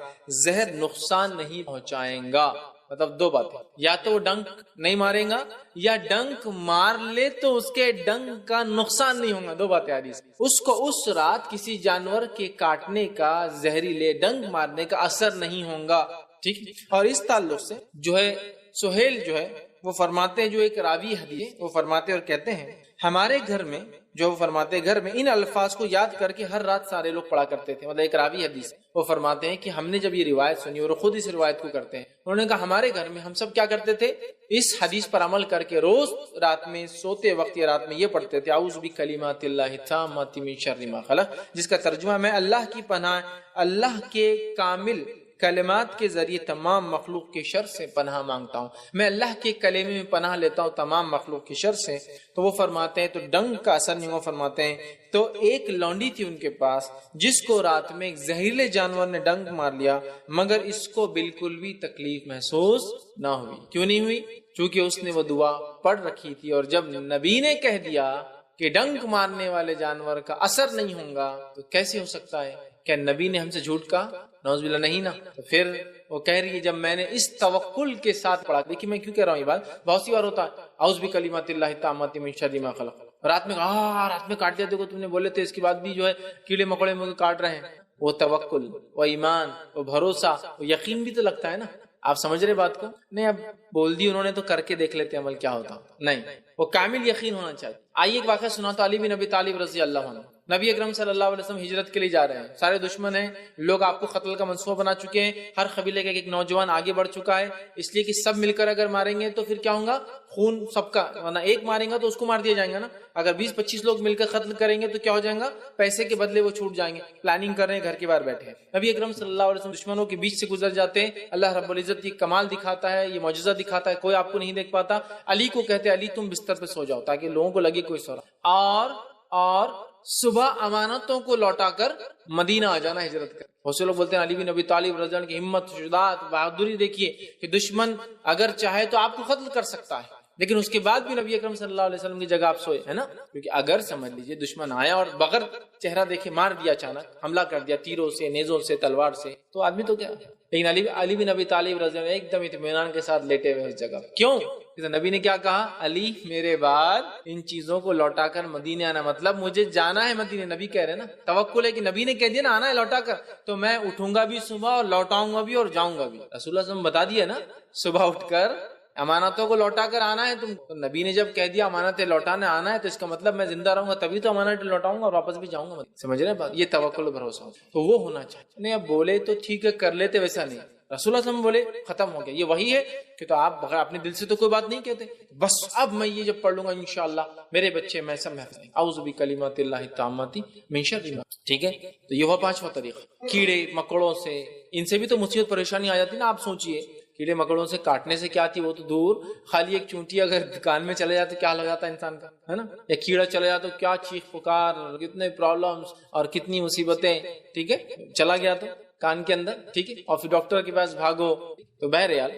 زہر نقصان نہیں پہنچائیں گا. مطلب 2 باتیں, یا تو وہ ڈنک نہیں مارے گا یا ڈنک مار لے تو اس کے ڈنک کا نقصان نہیں ہوگا. 2 باتیں حدیث. اس کو اس رات کسی جانور کے کاٹنے کا, زہریلے ڈنک مارنے کا اثر نہیں ہوگا. ٹھیک. اور اس تعلق سے جو ہے سہیل جو ہے وہ فرماتے ہیں, جو ایک راوی حدیث وہ فرماتے اور کہتے ہیں ہمارے گھر میں, جو فرماتے گھر میں ان الفاظ کو یاد کر کے ہر رات سارے لوگ پڑھا کرتے تھے. مطلب ایک راوی حدیث وہ فرماتے ہیں کہ ہم نے جب یہ روایت سنی اور خود اس روایت کو کرتے ہیں, انہوں نے کہا ہمارے گھر میں ہم سب کیا کرتے تھے, اس حدیث پر عمل کر کے روز رات میں سوتے وقت یا رات میں یہ پڑھتے تھے اعوذ بکلمات اللہ التامات من شر ما خلق, جس کا ترجمہ میں اللہ کی پناہ, اللہ کے کامل کلمات کے ذریعے تمام مخلوق کے شر سے پناہ مانگتا ہوں, میں اللہ کے کلمے میں پناہ لیتا ہوں تمام مخلوق کے شر سے. تو وہ فرماتے ہیں تو ڈنک کا اثر نہیں. وہ فرماتے ہیں تو ایک لونڈی تھی ان کے پاس جس کو رات میں ایک زہریلے جانور نے ڈنک مار لیا, مگر اس کو بالکل بھی تکلیف محسوس نہ ہوئی. کیوں نہیں ہوئی؟ چونکہ اس نے وہ دعا پڑھ رکھی تھی, اور جب نبی نے کہہ دیا کہ ڈنک مارنے والے جانور کا اثر نہیں ہوگا تو کیسے ہو سکتا ہے؟ کیا نبی نے ہم سے جھوٹ کہا؟ نعوذ باللہ نہیں نا. تو پھر وہ کہہ رہی ہے جب میں نے اس توکل کے ساتھ پڑھا. دیکھیے میں کیوں کہہ رہا ہوں یہ بات, بہت سی بار ہوتا ہے اعوذ بکلمات اللہ التامات من شر ما خلق, رات میں کاٹ دیا, دیکھو تم نے بولے تھے, اس کے بعد بھی جو ہے کیڑے مکوڑے مجھے کاٹ رہے ہیں. وہ توکل, وہ ایمان, وہ بھروسہ, وہ یقین بھی تو لگتا ہے نا. آپ سمجھ رہے بات کو؟ نہیں اب بول دی انہوں نے تو کر کے دیکھ لیتے عمل کیا ہوتا. نہیں, وہ کامل یقین ہونا چاہیے. آئیے ایک واقعہ سنا تو علی بن ابی طالب رضی اللہ عنہ, نبی اکرم صلی اللہ علیہ وسلم ہجرت کے لیے جا رہے ہیں، سارے دشمن ہیں، لوگ آپ کو قتل کا منصوبہ بنا چکے ہیں، ہر قبیلے کا ایک نوجوان آگے بڑھ چکا ہے، اس لیے کہ سب مل کر اگر ماریں گے تو پھر کیا ہوگا، خون سب کا، ورنہ ایک ماریں گا تو اس کو مار دیا جائیں گا نا، اگر 20-25 لوگ مل کر قتل کریں گے تو کیا ہو جائے گا، پیسے کے بدلے وہ چھوٹ جائیں گے، پلاننگ کر رہے ہیں، گھر کے باہر بیٹھے ہیں۔ نبی اکرم صلی اللہ علیہ وسلم دشمنوں کے بیچ سے گزر جاتے ہیں، اللہ رب العزت یہ کمال دکھاتا ہے، یہ معجزہ دکھاتا ہے، کوئی آپ کو نہیں دیکھ پاتا، علی کو کہتے ہیں علی تم بستر پہ سو جاؤ تاکہ لوگوں کو لگے کوئی سو رہا، اور صبح امانتوں کو لوٹا کر مدینہ آ جانا ہجرت کر۔ بہت سے لوگ بولتے ہیں علی بن ابی طالب رضی اللہ عنہ کی ہمت، شجاعت، بہادری دیکھیے کہ دشمن اگر چاہے تو آپ کو قتل کر سکتا ہے، لیکن اس کے بعد بھی نبی اکرم صلی اللہ علیہ وسلم کی جگہ آپ سوئے، ہے نا، کیونکہ اگر سمجھ لیجئے دشمن آیا اور بغیر چہرہ دیکھے مار دیا، اچانک حملہ کر دیا تیروں سے، نیزوں سے، تلوار سے، تو آدمی تو کیا، لیکن علی بن ابی طالب رضی اللہ عنہ ایک دم اطمینان کے ساتھ لیٹے ہوئے اس جگہ۔ کیوں؟ نبی نے کیا کہا، علی میرے بعد ان چیزوں کو لوٹا کر مدینے آنا، مطلب مجھے جانا ہے مدینے، نبی کہہ رہے ہیں نا، توکل ہے کہ نبی نے کہہ دیا نا آنا ہے لوٹا کر، تو میں اٹھوں گا بھی صبح اور لوٹاؤں گا بھی اور جاؤں گا بھی۔ رسول اللہ صلی اللہ علیہ وسلم بتا دیا نا، صبح اٹھ کر امانتوں کو لوٹا کر آنا ہے تم، تو نبی نے جب کہہ دیا امانتیں لوٹانے آنا ہے تو اس کا مطلب میں زندہ رہوں گا تبھی تو امانتیں لوٹاؤں گا اور واپس بھی جاؤں گا، سمجھ رہے ہیں بات، یہ توکل و بھروسہ تو وہ ہونا چاہیے۔ نہیں اب بولے تو ٹھیک ہے کر لیتے، ویسا نہیں، رسول اللہ صلی اللہ علیہ وسلم بولے ختم ہو گیا، یہ وہی ہے کہ تو آپ بغیر اپنے دل سے تو کوئی بات نہیں کہتے، بس اب میں یہ جب پڑھ لوں گا انشاءاللہ میرے بچے میں سب محفوظ ہیں، اعوذ بکلمات اللہ التامات من شر ما، ٹھیک ہے، تو یہ ہوا پانچواں طریقہ۔ کیڑے مکوڑوں سے، ان سے بھی تو مصیبت پریشانی آ جاتی نا، آپ سوچئے کیڑے مکوڑوں سے کاٹنے سے کیا تھی وہ تو دور، خالی ایک چونٹی اگر کان میں چلے جاتے کیا حال ہو جاتا ہے انسان کا، ہے نا، یا کیڑا چلے جاتا تو کیا چیخ پکار، کتنے پرابلمز اور کتنی مصیبتیں، ٹھیک ہے، چلا گیا تو کان کے اندر، ٹھیک ہے، اور پھر ڈاکٹر کے پاس بھاگو، تو بہرحال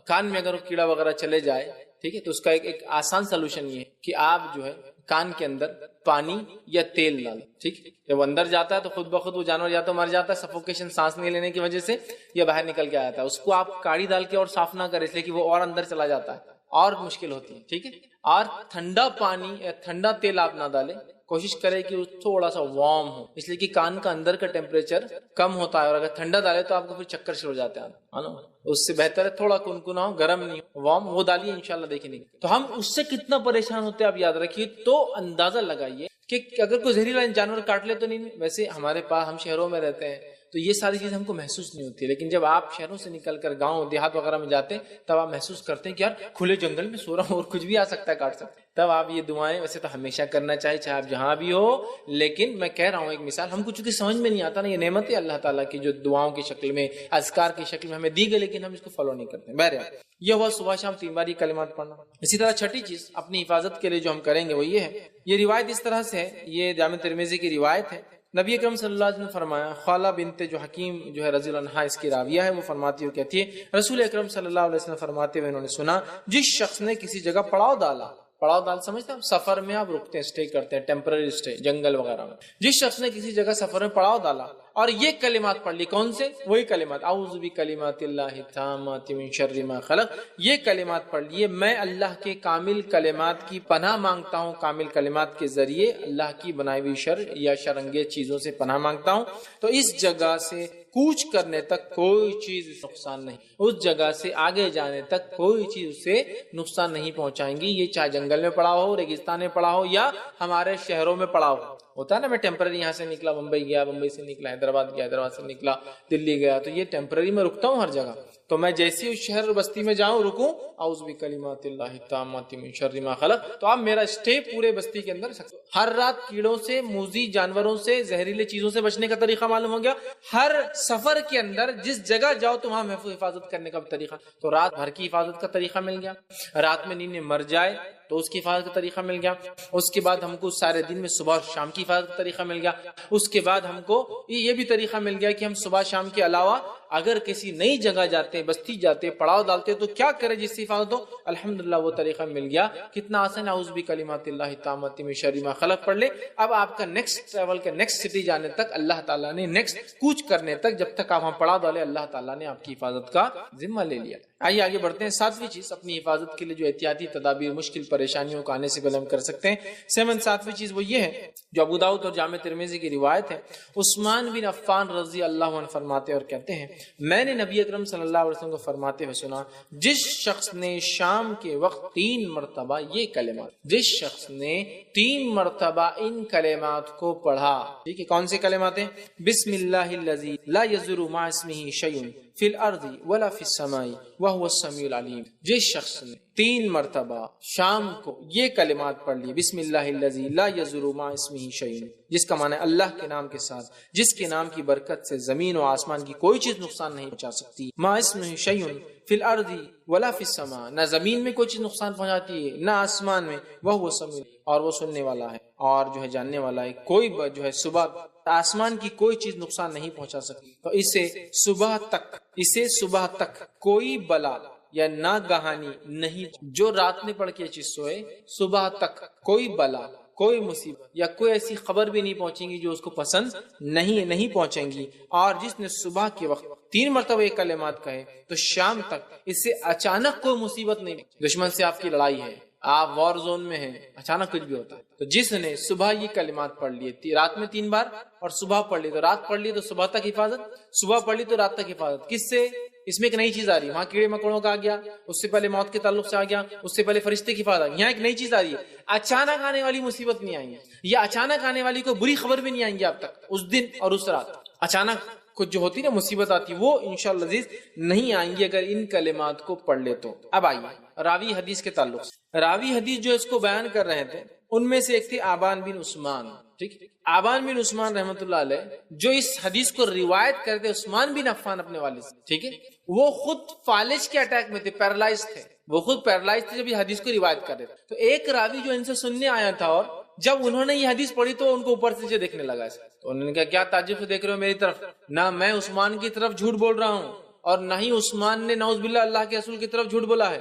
کان میں اگر کیڑا وغیرہ چلے جائے، ٹھیک ہے، تو اس کا ایک آسان سلوشن یہ ہے کہ آپ جو ہے کان کے اندر پانی یا تیل ڈالیں، ٹھیک، جب اندر جاتا ہے تو خود بخود وہ جانور یا تو مر جاتا ہے سفوکیشن، سانس نہیں لینے کی وجہ سے، یا باہر نکل کے آتا ہے، اس کو آپ کاڑی ڈال کے اور صاف نہ کریں اس لیے کہ وہ اور اندر چلا جاتا ہے اور مشکل ہوتی ہے، ٹھیک ہے، اور ٹھنڈا پانی یا ٹھنڈا تیل آپ نہ ڈالیں، کوشش کرے کہ تھوڑا سا وارم ہو، اس لیے کہ کان کا اندر کا ٹیمپریچر کم ہوتا ہے اور اگر ٹھنڈا ڈالے تو آپ کو پھر چکر شروع ہو جاتے ہیں، اس سے بہتر ہے تھوڑا کنکنا ہو، گرم نہیں ہو، وارم وہ ڈالیے، انشاءاللہ دیکھیں گے تو ہم اس سے کتنا پریشان ہوتے ہیں آپ یاد رکھیے، تو اندازہ لگائیے کہ اگر کوئی زہریلا جانور کاٹ لے تو نہیں، ویسے ہمارے پاس ہم شہروں میں رہتے ہیں تو یہ ساری چیزیں ہم کو محسوس نہیں ہوتی، لیکن جب آپ شہروں سے نکل کر گاؤں دیہات وغیرہ میں جاتے ہیں تب آپ محسوس کرتے ہیں کہ یار کھلے جنگل میں سو رہا ہوں اور کچھ بھی آ سکتا ہے کاٹ سکتا ہے، تب آپ یہ دعائیں ویسے تو ہمیشہ کرنا چاہیے چاہے آپ جہاں بھی ہو، لیکن میں کہہ رہا ہوں ایک مثال، ہم کو چونکہ سمجھ میں نہیں آتا نا، یہ نعمت ہے اللہ تعالیٰ کی جو دعاؤں کی شکل میں، اذکار کی شکل میں ہمیں دی گئی، لیکن ہم اس کو فالو نہیں کرتے۔ بہرحال یہ ہوا صبح شام 3 بار یہ کلمات پڑھنا۔ اسی طرح چھٹی چیز اپنی حفاظت کے لیے جو ہم کریں گے وہ یہ ہے، یہ روایت اس طرح سے ہے، یہ جامع ترمذی کی روایت ہے، نبی اکرم صلی اللہ علیہ وسلم نے فرمایا، خالہ بنت جو حکیم جو ہے رضی اللہ عنہا اس کی راویہ ہے، وہ فرماتی ہے، کہتی ہے رسول اکرم صلی اللہ علیہ وسلم فرماتے ہوئے انہوں نے سنا، جس شخص نے کسی جگہ پڑاؤ ڈالا، پڑاؤ ڈال سمجھتے ہیں سفر میں آپ رکتے ہیں، اسٹے کرتے ہیں، ٹیمپرری اسٹے جنگل وغیرہ میں، جس شخص نے کسی جگہ سفر میں پڑاؤ ڈالا اور یہ کلمات پڑھ لی، کون سے؟ وہی کلمات، اعوذ بکلمات اللہ التامات من شر ما خلق، یہ کلمات پڑھ لیے، میں اللہ کے کامل کلمات کی پناہ مانگتا ہوں، کامل کلمات کے ذریعے اللہ کی بنائی ہوئی شر یا شرانگیز چیزوں سے پناہ مانگتا ہوں، تو اس جگہ سے کوچ کرنے تک کوئی چیز نقصان نہیں، اس جگہ سے آگے جانے تک کوئی چیز اسے نقصان نہیں پہنچائیں گی، یہ چاہے جنگل میں پڑا ہو، ریگستان میں پڑا ہو یا ہمارے شہروں میں پڑا ہو، ہوتا ہے نا، میں ٹیمپرری یہاں سے نکلا بمبئی گیا، بمبئی سے نکلا حیدرآباد گیا، حیدرآباد سے نکلا دلی گیا، تو یہ ٹیمپرری میں رکتا ہوں ہر جگہ، تو میں جیسی اس شہر بستی میں جاؤں رکوں، اعوذ بکلمات اللہ التامات من شر ما خلق، تو آپ میرا اسٹے پورے بستی کے اندر سکتے، ہر رات کیڑوں سے، موذی جانوروں سے، زہریلے چیزوں سے بچنے کا طریقہ معلوم ہو گیا، ہر سفر کے اندر جس جگہ جاؤ تو وہاں محفوظ حفاظت کرنے کا طریقہ، تو رات بھر کی حفاظت کا طریقہ مل گیا، رات میں نیند میں مر جائے تو اس کی حفاظت کا طریقہ مل گیا، اس کے بعد ہم کو سارے دن میں صبح اور شام کی حفاظت کا طریقہ مل گیا، اس کے بعد ہم کو یہ بھی طریقہ مل گیا کہ ہم صبح شام کے علاوہ اگر کسی نئی جگہ جاتے ہیں، بستی جاتے ہیں، پڑاؤ ڈالتے ہیں تو کیا کرے جس سے حفاظت ہو، الحمدللہ وہ طریقہ مل گیا، کتنا آسان، اعوذ بکلمات اللہ التامات من شر ما خلق پڑھ لے، اب آپ کا نیکسٹ ٹریول کے نیکسٹ سٹی جانے تک اللہ تعالیٰ نے، نیکسٹ کوچ کرنے تک جب تک آپ وہاں پڑاؤ ڈالے اللہ تعالیٰ نے آپ کی حفاظت کا ذمہ لے لیا۔ آئیے آگے بڑھتے ہیں، 7ویں چیز اپنی حفاظت کے لیے جو احتیاطی تدابیر مشکل پریشانیوں کو آنے سے پہلے ہم کر سکتے ہیں، 7ویں چیز وہ یہ ہے جو ابو داؤد اور جامع ترمذی کی روایت ہے، عثمان بن عفان رضی اللہ عنہ فرماتے اور کہتے ہیں، میں نے نبی اکرم صلی اللہ علیہ وسلم کو فرماتے ہوئے سنا، جس شخص نے شام کے وقت 3 مرتبہ یہ کلمات، جس شخص نے 3 مرتبہ ان کلمات کو پڑھا، ٹھیک ہے، کون سے کلمات ہیں؟ بسم اللہ الذی لا یضر مع اسمہ شیء فی الارض ولا فی السماء وہو السمیع العلیم، جس شخص نے 3 مرتبہ شام کو یہ کلمات پڑھ لی، بسم اللہ الذی لا یضر مع اسمہ شیء، جس کا معنی اللہ کے نام کے ساتھ جس کے نام کی برکت سے زمین و آسمان کی کوئی چیز نقصان نہیں پہنچا سکتی، مع اسمہ شیء فی الارض ولا فی السماء، نہ زمین میں کوئی چیز نقصان پہنچاتی ہے نہ آسمان میں، وہو السمیع، اور وہ سننے والا ہے اور جو ہے جاننے والا ہے، کوئی جو ہے صبح آسمان کی کوئی چیز نقصان نہیں پہنچا سکتی، تو اسے صبح تک کوئی بلا یا ناگہانی نہیں، جو رات میں پڑھ کے چیز سوئے صبح تک کوئی بلا، کوئی مصیبت یا کوئی ایسی خبر بھی نہیں پہنچیں گی جو اس کو پسند نہیں پہنچیں گی، اور جس نے صبح کے وقت 3 مرتبہ یہ کلمات کہے تو شام تک اس سے اچانک کوئی مصیبت نہیں، دشمن سے آپ کی لڑائی ہے، آپ وار زون میں ہیں، اچانک کچھ بھی ہوتا ہے، تو جس نے صبح یہ کلمات پڑھ لیے، رات میں 3 بار اور صبح پڑھ لی، تو رات پڑھ لی تو صبح تک حفاظت، صبح پڑھ لی تو رات تک حفاظت، کس سے؟ اس میں ایک نئی چیز آ رہی ہے، وہاں کیڑے مکوڑوں کا آ گیا، اس سے پہلے موت کے تعلق سے آ گیا، اس سے پہلے فرشتے کی حفاظت، یہاں ایک نئی چیز آ رہی ہے، اچانک آنے والی مصیبت نہیں آئیں گی، یا اچانک آنے والی کوئی بری خبر بھی نہیں آئیں گی آپ تک اس دن اور اس رات، اچانک کچھ جو ہوتی نا مصیبت آتی وہ انشاءاللہ عزیز نہیں آئیں گی اگر ان کلمات کو پڑھ لے تو۔ اب آئیے راوی حدیث کے تعلق سے، راوی حدیث جو اس کو بیان کر رہے تھے ان میں سے ایک تھے آبان بن عثمان، ٹھیک، آبان بن عثمان رحمۃ اللہ علیہ، جو اس حدیث کو روایت کرتے عثمان بن عفان اپنے والد سے، ٹھیک ہے، وہ خود فالج کے اٹیک میں تھے، پیرالائز تھے، وہ خود پیرالائز تھے جب یہ حدیث کو روایت کر رہے تھے، تو ایک راوی جو ان سے سننے آیا تھا، اور جب انہوں نے یہ حدیث پڑھی تو ان کو اوپر سے دیکھنے لگا ایسا، تو انہوں نے کہا کیا تعجب سے دیکھ رہے ہو میری طرف، نہ میں عثمان کی طرف جھوٹ بول رہا ہوں اور نہ ہی عثمان نے نعوذ باللہ اللہ کے رسول کی طرف جھوٹ بولا ہے،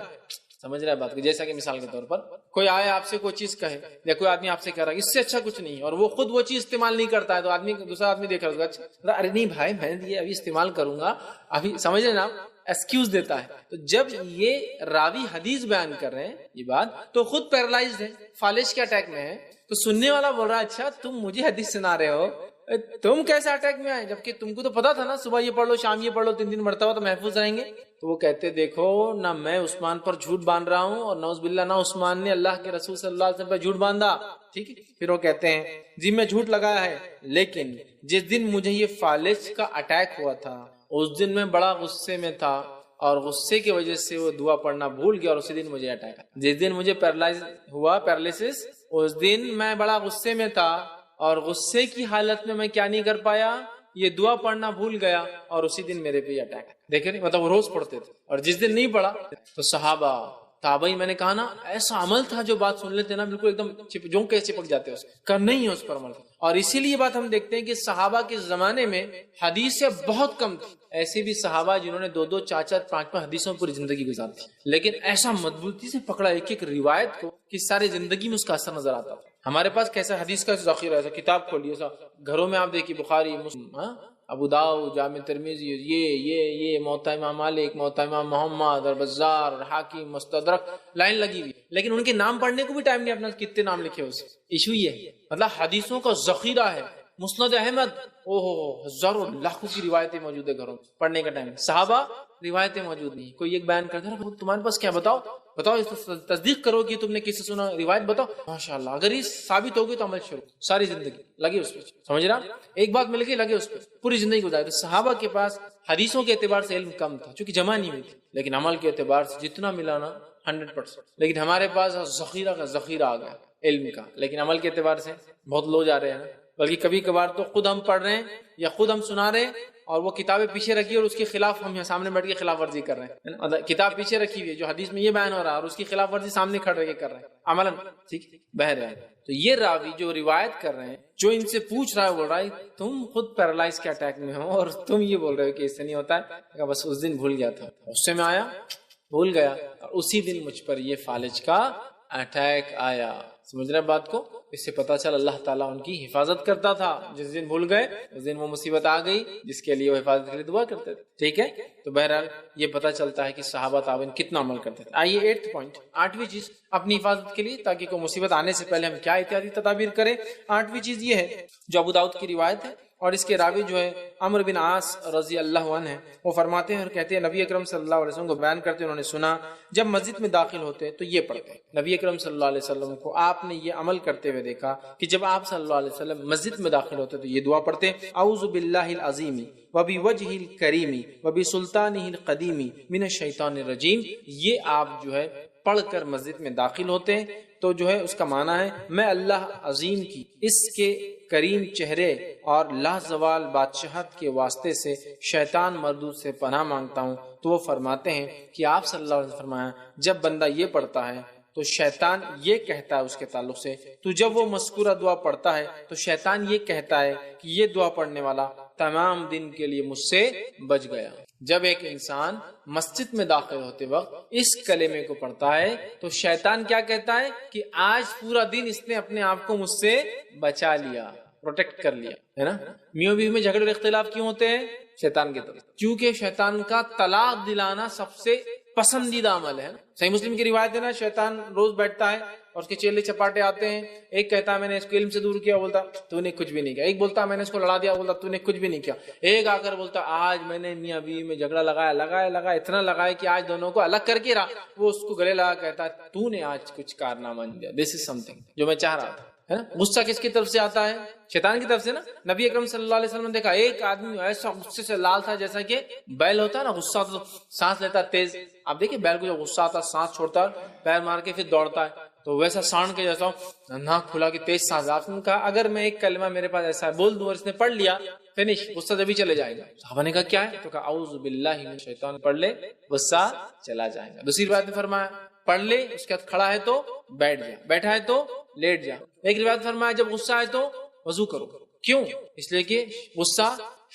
سمجھ رہے ہیں بات کو؟ جیسا کہ مثال کے طور پر کوئی آئے آپ سے کوئی چیز کہے یا کوئی آدمی آپ سے کہہ رہا ہے اس سے اچھا کچھ نہیں ہے، اور وہ خود وہ چیز استعمال نہیں کرتا ہے، تو آدمی دوسرا آدمی دیکھ رہا ہے، ارے نہیں بھائی میں یہ ابھی استعمال کروں گا، ابھی سمجھ رہے نا، ایکسکیوز دیتا ہے۔ تو جب یہ راوی حدیث بیان کر رہے ہیں یہ بات، تو خود پیرالائزڈ ہے، فالج کے اٹیک میں ہے، تو سننے والا بول رہا ہے اچھا تم مجھے حدیث سنا رہے ہو، تم کیسے اٹیک میں آئے، جبکہ تم کو تو پتا تھا نا صبح یہ پڑھ لو شام یہ پڑھ لو 3 مرتبہ تو محفوظ رہیں گے۔ تو وہ کہتے دیکھو نہ میں عثمان پر جھوٹ باندھ رہا ہوں اور نعوذ باللہ نہ عثمان نے اللہ کے رسول صلی اللہ علیہ وسلم پر جھوٹ باندھا، ٹھیک ہے۔ پھر وہ کہتے ہیں جی میں جھوٹ لگایا ہے، لیکن جس دن مجھے یہ فالج کا اٹیک ہوا تھا اس دن میں بڑا غصے میں تھا، اور غصے کی وجہ سے وہ دعا پڑھنا بھول گیا اور اسی دن مجھے اٹیک، جس دن مجھے پیرالائسس اس دن میں بڑا غصے میں تھا اور غصے کی حالت میں میں کیا نہیں کر پایا، یہ دعا پڑھنا بھول گیا اور اسی دن میرے پہ اٹیک۔ دیکھیں مطلب وہ روز پڑھتے تھے اور جس دن نہیں پڑھا تو صحابہ تابعی، میں نے کہا نا ایسا عمل تھا جو بات سن لیتے نا بالکل ایک دم جو کیسے چپک جاتے اس کرنا ہی ہے اس پر عمل، اور اسی لیے بات ہم دیکھتے ہیں کہ صحابہ کے زمانے میں حدیثیں بہت کم تھی، ایسے بھی صحابہ جنہوں نے 2 4 5 حدیثوں پوری زندگی گزارتی، لیکن ایسا مضبوطی سے پکڑا ایک روایت کو کہ ساری زندگی میں اس کا اثر نظر آتا تھا۔ ہمارے پاس کیسا حدیث کا ذخیرہ ہے، ایسا کتاب کھولیے سا گھروں میں آپ دیکھیے، بخاری مسلم، ابو داؤد، جامع ترمذی، یہ موطا امام مالک، موطا امام محمد اور بزار اور حاکم، مستدرک، لائن لگی ہوئی، لیکن ان کے نام پڑھنے کو بھی ٹائم نہیں، اپنا کتنے نام لکھے اس ایشو یہ ہے، مطلب حدیثوں کا ذخیرہ ہے، مسند احمد، ہزاروں لاکھوں کی روایتیں موجود ہے گھروں، پڑھنے کا ٹائم، صحابہ روایتیں موجود نہیں، کوئی ایک بیان کرتا ہے تمہارے پاس کیا، بتاؤ تصدیق کرو کہ تم نے کسی سے سنا، روایت بتاؤ، ماشاءاللہ اگر یہ ثابت ہوگی تو عمل شروع، ساری زندگی لگے اس پہ، سمجھ رہا، ایک بات مل گئی لگے اس پہ، پوری زندگی گزاری۔ تو صحابہ کے پاس حدیثوں کے اعتبار سے علم کم تھا چونکہ جمع نہیں ہوئی تھی، لیکن عمل کے اعتبار سے جتنا ملا نا 100%، لیکن ہمارے پاس ذخیرہ کا ذخیرہ آ گیا علم کا، لیکن عمل کے اعتبار سے بہت لو جا رہے ہیں، بلکہ کبھی کبھار تو خود ہم پڑھ رہے ہیں یا خود ہم سنا رہے ہیں اور وہ کتابیں پیچھے رکھی اور اس کے خلاف ہم یہاں سامنے بیٹھ کے خلاف ورزی کر رہے ہیں، کتاب پیچھے رکھی ہوئی ہے جو حدیث میں یہ بیان ہو رہا ہے اور اس کی خلاف ورزی سامنے کھڑے کے کر رہے ہیں عملاً، ٹھیک بہرحال۔ تو یہ راوی جو روایت کر رہے ہیں، جو ان سے پوچھ رہا ہے بول رہا ہے تم خود پیرالائز کے اٹیک میں ہو اور تم یہ بول رہے ہو کہ اس سے نہیں ہوتا ہے، بس اس دن بھول گیا تھا، غصے میں آیا بھول گیا اور اسی دن مجھ پر یہ فالج کا اٹیک آیا، سمجھ رہے بات کو؟ اس سے پتا چل اللہ تعالیٰ ان کی حفاظت کرتا تھا، جس دن بھول گئے اس دن وہ مصیبت آ گئی جس کے لیے وہ حفاظت کے لیے دعا کرتے تھے، ٹھیک ہے۔ تو بہرحال یہ پتا چلتا ہے کہ صحابہ تابعین کتنا عمل کرتے تھے۔ آئیے 8 پوائنٹ، 8ویں چیز اپنی حفاظت کے لیے تاکہ کوئی مصیبت آنے سے پہلے ہم کیا احتیاطی تدابیر کریں۔ 8ویں چیز یہ ہے جو ابو داؤد کی روایت ہے اور اس کے راوی جو ہے عمرو بن عاص رضی اللہ عنہ ہیں، وہ فرماتے ہیں اور کہتے ہیں نبی اکرم صلی اللہ علیہ وسلم کو بیان کرتے انہوں نے سنا جب مسجد میں داخل ہوتے تو یہ پڑھتے ہیں۔ نبی اکرم صلی اللہ علیہ وسلم کو آپ نے یہ عمل کرتے ہوئے دیکھا کہ جب آپ صلی اللہ علیہ وسلم مسجد میں داخل ہوتے تو یہ دعا پڑھتے اعوذ باللہ العظیم وبوجہہ الکریم وبسلطانہ القدیم من الشیطان الرجیم۔ یہ آپ جو ہے پڑھ کر مسجد میں داخل ہوتے ہیں تو جو ہے اس کا معنی ہے میں اللہ عظیم کی اس کے کریم چہرے اور لازوال بادشاہت کے واسطے سے شیطان مردود سے پناہ مانگتا ہوں۔ تو وہ فرماتے ہیں کہ آپ صلی اللہ علیہ وسلم فرمایا جب بندہ یہ پڑھتا ہے تو شیطان یہ کہتا ہے اس کے تعلق سے، تو جب وہ مذکورہ دعا پڑھتا ہے تو شیطان یہ کہتا ہے کہ یہ دعا پڑھنے والا تمام دن کے لیے مجھ سے بچ گیا۔ جب ایک انسان مسجد میں داخل ہوتے وقت اس کلمے کو پڑھتا ہے تو شیطان کیا کہتا ہے کہ آج پورا دن اس نے اپنے آپ کو مجھ سے بچا لیا، پروٹیکٹ کر لیا، ہے نا۔ میاں بیوی میں جھگڑے اور اختلاف کیوں ہوتے ہیں؟ شیطان کی طرف، کیونکہ شیطان کا طلاق دلانا سب سے پسندیدہ عمل ہے۔ صحیح مسلم کی روایت ہے نا، شیطان روز بیٹھتا ہے اور اس کے چیلے چپاٹے آتے ہیں، ایک کہتا ہے میں نے اس کو علم سے دور کیا، بولتا تو نے کچھ بھی نہیں کیا، ایک بولتا میں نے اس کو لڑا دیا، بولتا تو نے کچھ بھی نہیں کیا، ایک آ کر بولتا آج میں نے میاں بیوی میں جھگڑا لگایا اتنا لگایا کہ آج دونوں کو الگ کر کے رہا، وہ اس کو گلے لگا کہتا ہے تو نے آج کچھ کارنامہ نہیں دیا، دس از سم تھنگ جو میں چاہ رہا تھا، ہے نا۔ غصہ کس کی طرف سے آتا ہے؟ شیطان کی طرف سے نا۔ نبی اکرم صلی اللہ علیہ وسلم نے دیکھا ایک آدمی ایسا غصے سے لال تھا جیسا کہ بیل ہوتا ہے نا، غصہ تو سانس لیتا تیز، آپ دیکھیں بیل کو جو غصہ آتا سانس چھوڑتا ہے پیر مار کے پھر دوڑتا ہے، تو ویسا سانڈ کے جیسا ناک کھلا کے تیز سانس۔ آپ نے کہا اگر میں ایک کلمہ میرے پاس ایسا ہے بول دوں اور اس نے پڑھ لیا فنش، غصہ جبھی چلے جائے گا۔ صحابہ نے کہا کیا ہے؟ تو کہا اعوذ باللہ من الشیطان، پڑھ لے غصہ چلا جائے گا۔ دوسری روایت میں فرمایا پڑھ لے، اس کے بعد کھڑا ہے تو بیٹھ جا، بیٹھا ہے تو لیٹ جا۔ ایک روایت فرمایا جب غصہ آئے تو وضو کرو۔ کیوں؟ اس لیے کہ غصہ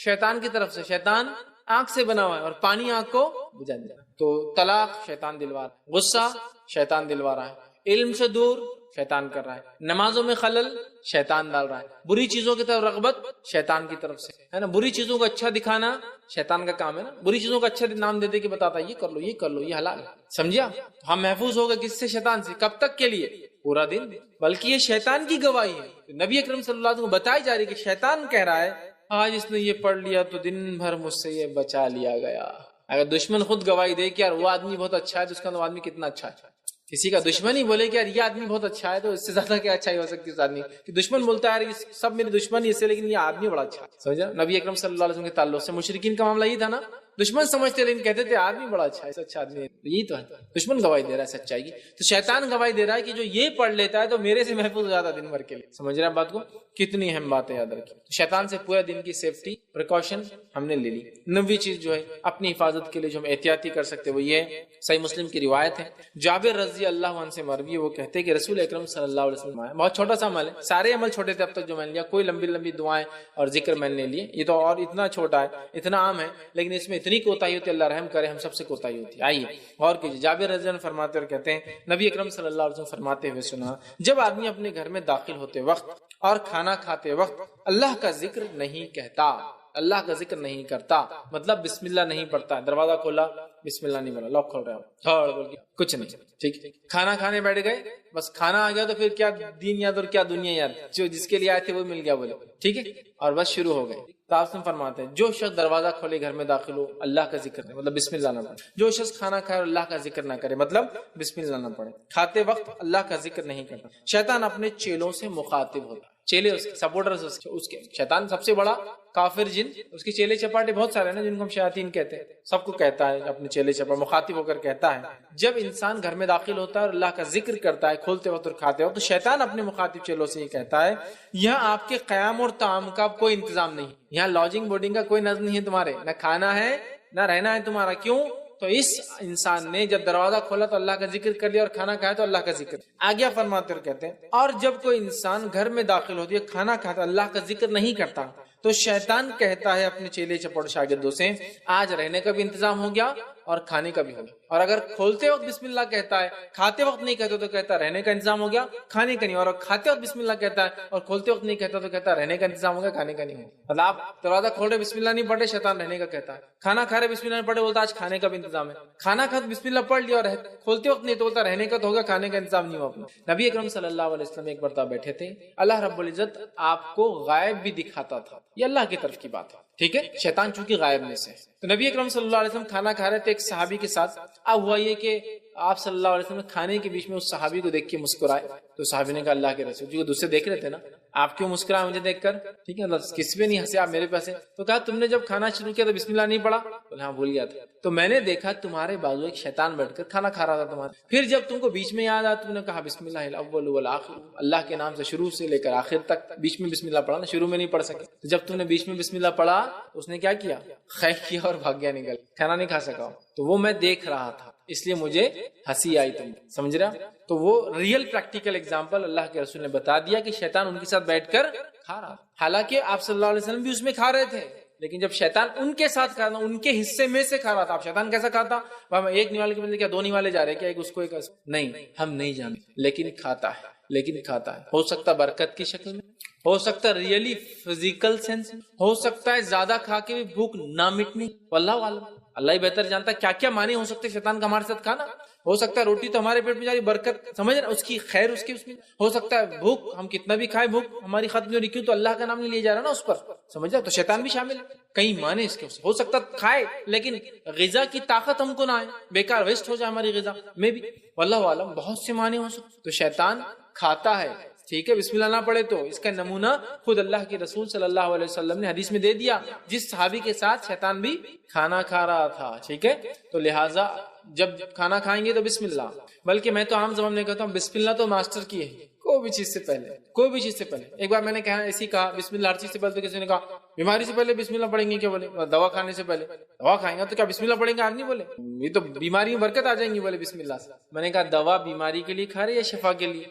شیطان کی طرف سے، شیطان آنکھ سے بنا ہوا ہے اور پانی آنکھ کو بجھا دیا، تو طلاق شیطان دلوا رہا ہے، غصہ شیطان دلوا رہا ہے، علم سے دور شیطان کر رہا ہے، نمازوں میں خلل شیطان ڈال رہا ہے، بری چیزوں کی طرف رغبت شیطان کی طرف سے، ہے نا۔ بری چیزوں کو اچھا دکھانا شیطان کا کام ہے نا، بری چیزوں کا اچھا نام دے دے کے بتاتا ہے یہ کر لو یہ کر لو یہ حلال ہے، سمجھا۔ ہم محفوظ ہو گئے کس سے؟ شیطان سے۔ کب تک کے لیے؟ پورا دن، بلکہ یہ شیطان کی گواہی ہے۔ نبی اکرم صلی اللہ علیہ وسلم کو بتائی جا رہی ہے کہ شیطان کہہ رہا ہے آج اس نے یہ پڑھ لیا تو دن بھر مجھ سے یہ بچا لیا گیا۔ اگر دشمن خود گواہی دے کہ یار وہ آدمی بہت اچھا ہے تو اس کا وہ آدمی کتنا اچھا ہے۔ کسی کا دشمن ہی بولے کہ یار یہ آدمی بہت اچھا ہے تو اس سے زیادہ کیا اچھائی ہو سکتی ہے اس آدمی کہ دشمن بولتا ہے یار سب میرے دشمن ہی اس سے، لیکن یہ آدمی بڑا اچھا ہے، سمجھا۔ نبی اکرم صلی اللہ علیہ وسلم کے تعلق سے مشرکین کا معاملہ یہ تھا نا، دشمن سمجھتے لیکن کہتے تھے آدمی بڑا اچھا ہے، اچھا آدمی ہے، یہی تو ہے، دشمن گواہی دے رہا ہے سچائی کی، تو شیطان گواہی دے رہا ہے کہ جو یہ پڑھ لیتا ہے تو میرے سے محفوظ ہو جاتا ہے دن بھر کے لیے۔ سمجھ رہے ہیں بات کو؟ کتنی اہم بات ہے، یاد رکھیے۔ تو شیطان سے پورے دن کی سیفٹی پریکاشن ہم نے لے لی۔ نویں چیز جو ہے اپنی حفاظت کے لیے جو ہم احتیاطی کر سکتے وہ یہ ہے، صحیح مسلم کی روایت ہے، جابر رضی اللہ عنہ سے مروی، وہ کہتے ہیں کہ رسول اکرم صلی اللہ علیہ وسلم بہت چھوٹا سا عمل ہے، سارے عمل چھوٹے تھے اب تک جو میں نے لیا، کوئی لمبی لمبی دعائیں اور ذکر میں نے لیے، یہ تو اور اتنا چھوٹا ہے، اتنا عام ہے، لیکن اس میں اتنی کوتاہی ہوتی ہے، اللہ رحم کرے ہم سب سے کوتاہی ہوتی ہے۔ آئیے غور کیجیے، جابر رضی اللہ عنہ فرماتے اور کہتے ہیں نبی اکرم صلی اللہ علیہ وسلم فرماتے ہوئے سنا جب آدمی اپنے گھر میں داخل ہوتے وقت اور کھانا کھاتے وقت اللہ کا ذکر نہیں کہتا، اللہ کا ذکر نہیں کرتا، مطلب بسم اللہ نہیں پڑھتا، دروازہ کھولا بسم اللہ نہیں بولا، لاک کھول رہا ہوں کچھ نہیں، ٹھیک، کھانا کھانے بیٹھ گئے، بس کھانا آ گیا تو پھر کیا دین یاد اور کیا دنیا یاد، جو جس کے لیے آئے تھے وہ مل گیا بولے، ٹھیک ہے، اور بس شروع ہو گئے۔ تو آپ فرماتے ہیں جو شخص دروازہ کھولے گھر میں داخل ہو اللہ کا ذکر نہیں، مطلب بسم اللہ نہ پڑھے، جو شخص کھانا کھائے اور اللہ کا ذکر نہ کرے مطلب بسم اللہ نہ پڑھے، کھاتے وقت اللہ کا ذکر نہیں کرتا، شیطان اپنے چیلوں سے مخاطب ہوتا، چیلے اس کے سپورٹرز اس کے، شیطان سب سے بڑا کافر جن، اس کے چیلے چپاٹے بہت سارے ہیں جن کو ہم شیاطین کہتے ہیں، سب کو کہتا ہے اپنے چیلے چپاٹے مخاطب ہو کر کہتا ہے جب انسان گھر میں داخل ہوتا ہے اور اللہ کا ذکر کرتا ہے کھولتے وقت اور کھاتے وقت، تو شیطان اپنے مخاطب چیلوں سے یہ کہتا ہے یہاں آپ کے قیام اور طعام کا کوئی انتظام نہیں، یہاں لاڈجنگ بورڈنگ کا کوئی نظم نہیں ہے تمہارے، نہ کھانا ہے نہ رہنا ہے تمہارا، کیوں؟ تو اس انسان نے جب دروازہ کھولا تو اللہ کا ذکر کر لیا اور کھانا کھایا تو اللہ کا ذکر آگیا فرماتے اور کہتے ہیں اور جب کوئی انسان گھر میں داخل ہوتی ہے کھانا کھاتا اللہ کا ذکر نہیں کرتا تو شیطان کہتا ہے اپنے چیلے چپڑ شاگردوں سے آج رہنے کا بھی انتظام ہو گیا اور کھانے کا بھی ہو گیا. اور اگر کھولتے وقت بسم اللہ کہتا ہے, کھاتے وقت نہیں کہتا تو کہتا رہنے کا انتظام ہو گیا, کھانے کا نہیں. اور کھاتے وقت بسم اللہ کہتا ہے اور کھولتے وقت نہیں کہتا تو کہتا رہنے کا انتظام ہو گیا, کھانے کا نہیں ہو. مطلب آپ دروازہ کھول رہے بسم اللہ نہیں پڑھ رہے, شیطان رہنے کا کہتا ہے. کھانا کھا رہے بسم اللہ نہیں پڑھ رہے, بولتا آج کھانے کا بھی انتظام ہے. کھانا کھا بسم اللہ پڑھ لیا اور کھولتے وقت نہیں تو بولتا رہنے کا تو ہوگا, کھانے کا انتظام نہیں ہوا اپنا. نبی اکرم صلی اللہ علیہ وسلم ایک مرتبہ بیٹھے تھے, اللہ رب العزت آپ کو غائب بھی دکھاتا تھا, یہ اللہ کی طرف کی بات ہے, ٹھیک ہے, شیطان چونکہ غائب میں سے. تو نبی اکرم صلی اللہ علیہ وسلم کھانا کھا رہے تھے ایک صحابی کے ساتھ. اب ہوا یہ کہ آپ صلی اللہ علیہ وسلم کھانے کے بیچ میں اس صحابی کو دیکھ کے مسکرائے. تو صحابی نے کہا اللہ کے رسول, جو دوسرے دیکھ رہے تھے نا, آپ کیوں مسکرائے مجھے دیکھ کر, ٹھیک ہے, کسی پہ نہیں ہنسے آپ, میرے پاس. تو کہا تم نے جب کھانا شروع کیا تو بسم اللہ نہیں پڑھا؟ بولے ہاں بھول گیا تھا. تو میں نے دیکھا تمہارے بازو ایک شیطان بیٹھ کر کھانا کھا رہا تھا تمہارا, پھر جب تم کو بیچ میں یاد آیا تم نے کہا بسم اللہ الاول والآخر, اللہ کے نام سے شروع سے لے کر آخر تک بیچ میں بسم اللہ پڑھا نا, شروع میں نہیں پڑھ سکے. تو جب تم نے بیچ میں بسم اللہ پڑھا تو اس نے کیا کیا, خیف کیا اور بھاگ گیا, نکل, کھانا نہیں کھا سکا. تو وہ میں دیکھ رہا تھا اس لیے مجھے ہنسی آئی, تم سمجھ رہا. تو وہ ریئل پریکٹیکل اگزامپل اللہ کے رسول نے بتا دیا کہ شیطان ان کے ساتھ بیٹھ کر کھا رہا, حالانکہ آپ صلی اللہ علیہ وسلم بھی اس میں کھا رہے تھے, لیکن جب شیطان ان کے ساتھ کھا رہا, ان کے حصے میں سے کھا رہا تھا. آپ شیطان کیسا کھاتا, ایک نوالے کے بدلے کیا دو نوالے جا رہے, کیا ایک اس کو ایک نہیں, ہم نہیں جانتے, لیکن کھاتا ہے, لیکن کھاتا ہے. ہو سکتا برکت کی شکل میں, ہو سکتا ہے ریئلی فزیکل سینس, ہو سکتا ہے زیادہ کھا کے بھی بھوک نہ مٹنی, واللہ عالم, اللہ ہی بہتر جانتا ہے کیا کیا معنی ہو سکتے شیطان کا ہمارے ساتھ کھانا. ہو سکتا ہے روٹی تو ہمارے پیٹ میں جا رہی, برکت سمجھ رہے, اس کی خیر اس کی, اس میں ہو سکتا ہے بھوک ہم کتنا بھی کھائے بھوک ہماری ختم نہیں ہو رہی, کیوں تو اللہ کا نام نہیں لیا جا رہا نا اس پر, سمجھ رہے. تو شیطان بھی شامل ہے, کئی معنی اس کے. ہو سکتا کھائے لیکن غذا کی طاقت ہم کو نہ آئے, بیکار ویسٹ ہو جائے ہماری غذا میں بھی, واللہ عالم, بہت سے معنی ہو سکتے. تو شیطان کھاتا ہے, ٹھیک ہے, بسم اللہ نہ پڑھے تو. اس کا نمونہ خود اللہ کے رسول صلی اللہ علیہ وسلم نے حدیث میں دے دیا, جس صحابی کے ساتھ شیطان بھی کھانا کھا رہا تھا, ٹھیک ہے. تو لہٰذا جب کھانا کھائیں گے تو بسم اللہ, بلکہ میں تو عام زبان میں کہتا ہوں بسم اللہ تو ماسٹر کی ہے, کوئی بھی چیز سے پہلے, کوئی بھی چیز سے پہلے. ایک بار میں نے کہا ایسی کہا بسم اللہ ہر چیز سے پہلے, تو کسی نے کہا بیماری سے پہلے بسم اللہ پڑھیں گے, کیا بولے دوا کھانے سے پہلے, دوا کھائیں گے تو کیا بسم اللہ پڑھیں گے, آپ نہیں بولے یہ تو بیماری میں برکت آ جائیں گی, بولے بسم اللہ سے. میں نے کہا دوا بیماری کے لیے کھا رہے یا شفا کے لیے,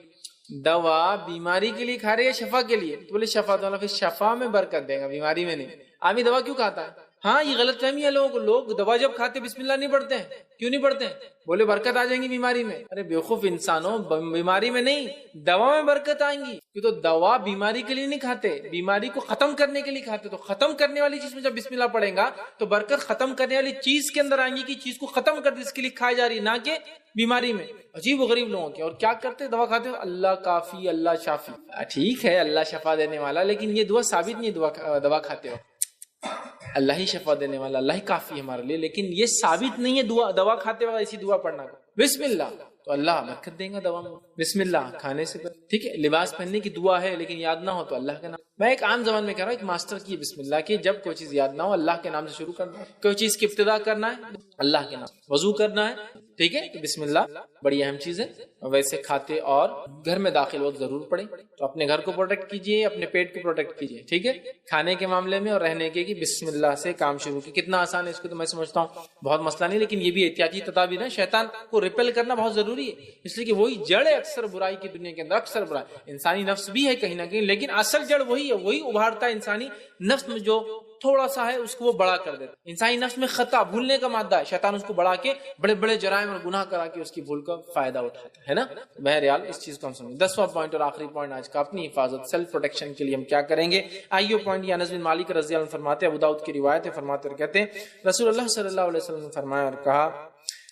دوا بیماری کے لیے کھا رہے یا شفا کے لیے, تو بولے شفا, تو پھر شفا میں برکت دے گا, بیماری میں نہیں. آدمی دوا کیوں کھاتا ہے, ہاں یہ غلط فہمی ہے لوگوں کو, لوگ دوا جب کھاتے بسم اللہ نہیں پڑھتے ہیں, کیوں نہیں پڑھتے ہیں, بولے برکت آ جائیں گی بیماری میں. ارے بیوقوف انسانوں, بیماری میں نہیں دوا میں برکت آئیں گی, کیوں تو دوا بیماری کے لیے نہیں کھاتے, بیماری کو ختم کرنے کے لیے کھاتے. تو ختم کرنے والی چیز میں جب بسم اللہ پڑھیں گا تو برکت ختم کرنے والی چیز کے اندر آئیں گی, کہ چیز کو ختم کر دی, اس کے لیے کھائی جا رہی, نہ کہ بیماری میں. عجیب و غریب لوگوں کے, اور کیا کرتے دوا کھاتے ہو, اللہ کافی اللہ شافی, ٹھیک ہے اللہ شفا دینے والا, لیکن یہ دعا ثابت نہیں ہے, دوا کھاتے ہو اللہ ہی شفا دینے والا, اللہ ہی کافی ہے ہمارے لیے, لیکن یہ ثابت نہیں ہے دوا کھاتے وقت ایسی دعا پڑھنا کو. بسم اللہ تو اللہ برکت دے گا دوا میں, بسم اللہ کھانے سے پہلے, ٹھیک ہے. لباس پہننے کی دعا ہے لیکن یاد نہ ہو تو اللہ کا نام. میں ایک عام زبان میں کہہ رہا ہوں, ایک ماسٹر کی بسم اللہ کی, جب کوئی چیز یاد نہ ہو اللہ کے نام سے شروع کرنا ہے, کوئی چیز کی ابتدا کرنا ہے اللہ کے نام, وضو کرنا ہے, ٹھیک ہے, تو بسم اللہ بڑی اہم چیز ہے. ویسے کھاتے اور گھر میں داخل وقت ضرور پڑھیں, تو اپنے گھر کو پروٹیکٹ کیجیے, اپنے پیٹ کو پروٹیکٹ کیجیے, ٹھیک ہے. کھانے کے معاملے میں اور رہنے کے کہ بسم اللہ سے کام شروع کی, کتنا آسان ہے, اس کو تو میں سمجھتا ہوں بہت مسئلہ نہیں, لیکن یہ بھی احتیاطی تدابیر ہے. شیطان کو ریپل کرنا بہت ضروری ہے, اس لیے کہ وہی جڑ ہے اکثر برائی کی دنیا کے اندر, اکثر برائی. انسانی نفس بھی ہے کہیں نہ کہیں, لیکن اصل جڑ وہی ہے, وہی ابھارتا ہے انسانی نفس میں جو تھوڑا سا ہے اس کو وہ بڑا کر دیتا. انسانی نفس میں خطا, بھولنے کا مادہ ہے, شیطان اس کو بڑھا کے بڑے بڑے جرائم اور گناہ کرا کے اس کی بھول کا فائدہ اٹھاتا ہے نا. بہرحال اس چیز کو ہم سمجھیں. 10واں پوائنٹ اور آخری پوائنٹ آج کا, اپنی حفاظت, سیلف پروٹیکشن کے لیے ہم کیا کریں گے. آئیو پوائنٹ یہ انس بن مالک رضی اللہ عنہ فرماتے ہیں, ابو داؤد کی روایت ہے, فرماتے اور کہتے ہیں رسول اللہ صلی اللہ علیہ وسلم نے فرمایا اور کہا,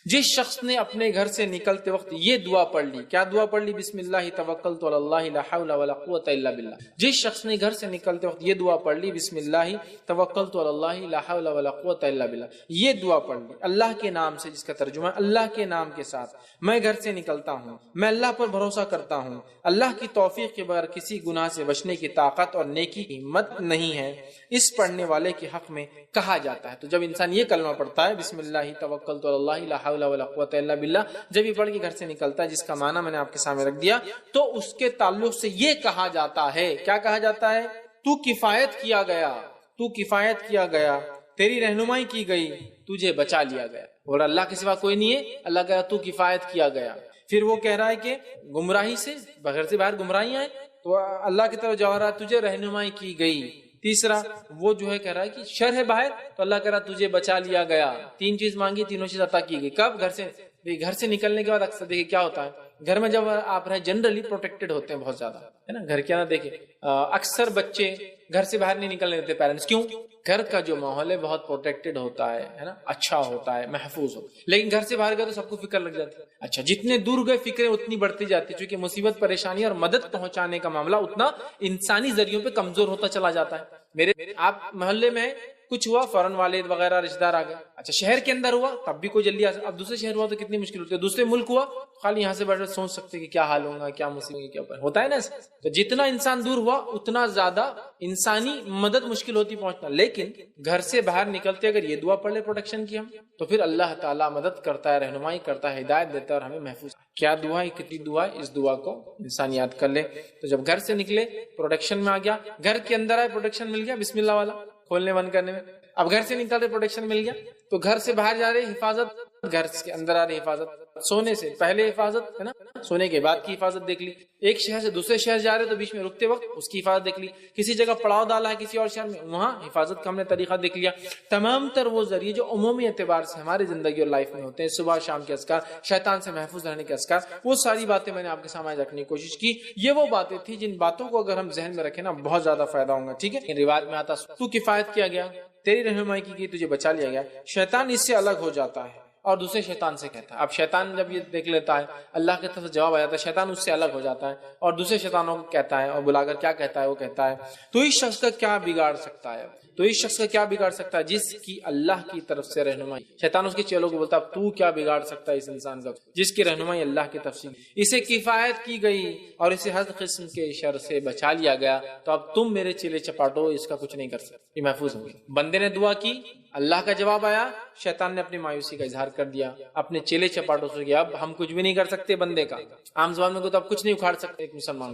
جس شخص نے اپنے گھر سے نکلتے وقت یہ دعا پڑھ لی, کیا دعا پڑھ لی, بسم اللہ توکلت علی اللہ لا حول ولا قوت الا باللہ. جس شخص نے گھر سے نکلتے وقت یہ دعا پڑھ لی, بسم اللہ توکلت علی اللہ لا حول ولا قوت الا باللہ, یہ دعا پڑھ لی اللہ کے نام سے, جس کا ترجمہ اللہ کے نام کے ساتھ میں گھر سے نکلتا ہوں, میں اللہ پر بھروسہ کرتا ہوں, اللہ کی توفیق کے بغیر کسی گناہ سے بچنے کی طاقت اور نیکی کی ہمت نہیں ہے, اس پڑھنے والے کے حق میں کہا جاتا ہے. تو جب انسان یہ کلمہ پڑھتا ہے بسم اللہ توکلت علی اللہ لا حول ولا قوت الا باللہ, جب یہ پڑھ کے گھر سے نکلتا ہے, جس کا معنی میں نے آپ کے سامنے رکھ دیا, تو اس کے تعلق سے یہ کہا جاتا ہے, کیا کہا جاتا ہے, تو کفایت کیا گیا, تو کفایت کیا گیا, تیری رہنمائی کی گئی, تجھے بچا لیا گیا. اور اللہ کے سوا کوئی نہیں ہے, اللہ کہا تو کفایت کیا گیا. پھر وہ کہہ رہا ہے کہ گمراہی سے, بغیر سے باہر گمراہیاں ہیں, تو اللہ کی طرف جا رہا ہے, تجھے رہنمائی کی گئی, تیسرا وہ جو ہے کہہ رہا ہے کہ شر ہے باہر تو اللہ کہہ رہا تجھے بچا لیا گیا. 3 چیز مانگی, تینوں چیز عطا کی گئی. کب؟ گھر سے نکلنے کے بعد. اکثر دیکھیں کیا ہوتا ہے گھر میں جب آپ رہے جنرلی پروٹیکٹڈ ہوتے ہیں بہت زیادہ, ہے نا. گھر کے اندر دیکھیں اکثر بچے گھر سے باہر نہیں نکلنے دیتے پیرنٹس. کیوں؟ گھر کا جو ماحول ہے بہت پروٹیکٹڈ ہوتا ہے نا, اچھا ہوتا ہے, محفوظ ہو. لیکن گھر سے باہر گئے تو سب کو فکر لگ جاتی ہے. اچھا جتنے دور گئے فکریں اتنی بڑھتی جاتی ہے, چونکہ مصیبت پریشانی اور مدد پہنچانے کا معاملہ اتنا انسانی ذریعوں پہ کمزور ہوتا چلا جاتا ہے. میرے آپ محلے میں کچھ ہوا فوراً والد وغیرہ رشتہ دار آ گئے. اچھا شہر کے اندر ہوا تب بھی کوئی جلدی اب دوسرے شہر ہوا تو کتنی مشکل ہوتی ہے. دوسرے ملک ہوا خالی یہاں سے بیٹھ کر سوچ سکتے کہ کیا حال ہوگا, کیا مصیبت, کیا ہوتا ہے نا. تو جتنا انسان دور ہوا اتنا زیادہ انسانی مدد مشکل ہوتی پہنچنا. لیکن گھر سے باہر نکلتے اگر یہ دعا پڑھ لے پروٹیکشن کی ہم, تو پھر اللہ تعالیٰ مدد کرتا ہے, رہنمائی کرتا ہے, ہدایت دیتا ہے اور ہمیں محفوظ. کیا دعا ہے, کتنی دعا ہے, اس دعا کو انسان یاد کر لے. تو جب گھر سے نکلے پروٹیکشن میں آ گیا, گھر کے اندر آئے پروٹیکشن مل گیا, بسم اللہ والا کھولنے بند کرنے میں. اب گھر سے نکلتے پروٹیکشن مل گیا, تو گھر سے باہر جا رہے حفاظت, گھر کے اندر آ رہے حفاظت. سونے سے پہلے حفاظت ہے نا, سونے کے بعد کی حفاظت دیکھ لی. ایک شہر سے دوسرے شہر جا رہے تو بیچ میں رکتے وقت اس کی حفاظت دیکھ لی. کسی جگہ پڑاؤ ڈالا ہے کسی اور شہر میں, وہاں حفاظت کا ہم نے طریقہ دیکھ لیا. تمام تر وہ ذریعے جو عمومی اعتبار سے ہماری زندگی اور لائف میں ہوتے ہیں, صبح شام کے اذکار, شیطان سے محفوظ رہنے کے اذکار, وہ ساری باتیں میں نے آپ کے سامنے رکھنے کی کوشش کی. یہ وہ باتیں تھی جن باتوں کو اگر ہم ذہن میں رکھیں نا بہت زیادہ فائدہ ہوگا. ٹھیک ہے, روایت میں آتا تو کفایت کیا گیا, تیری رہنمائی کی گئی, تجھے بچا لیا گیا. شیطان اس سے الگ ہو جاتا ہے اور دوسرے شیطان سے کہتا ہے. اب شیطان جب یہ دیکھ لیتا ہے اللہ کی طرف سے جواب آ جاتا ہے, شیطان اس سے الگ ہو جاتا ہے اور دوسرے شیطانوں کو کہتا ہے, اور بلا کر کیا کہتا ہے, وہ کہتا ہے تو اس شخص کا کیا بگاڑ سکتا ہے, تو اس شخص کا کیا بگاڑ سکتا ہے جس کی اللہ کی طرف سے رہنمائی. شیطان اس کے چیلوں کو بولتا ہے تو کیا بگاڑ سکتا ہے اس انسان کا جس کی رہنمائی اللہ کی طرف سے, اسے کفایت کی گئی اور اسے ہر قسم کے شر سے بچا لیا گیا. تو اب تم میرے چیلے چپاٹو اس کا کچھ نہیں کر سکتے, یہ محفوظ ہوں گے. بندے نے دعا کی, اللہ کا جواب آیا, شیطان نے اپنی مایوسی کا اظہار کر دیا, اپنے چیلے چپاٹوں سے گیا. اب ہم کچھ بھی نہیں کر سکتے بندے کا, عام زبان میں کو تو اب کچھ نہیں اکھاڑ سکتے. ایک مسلمان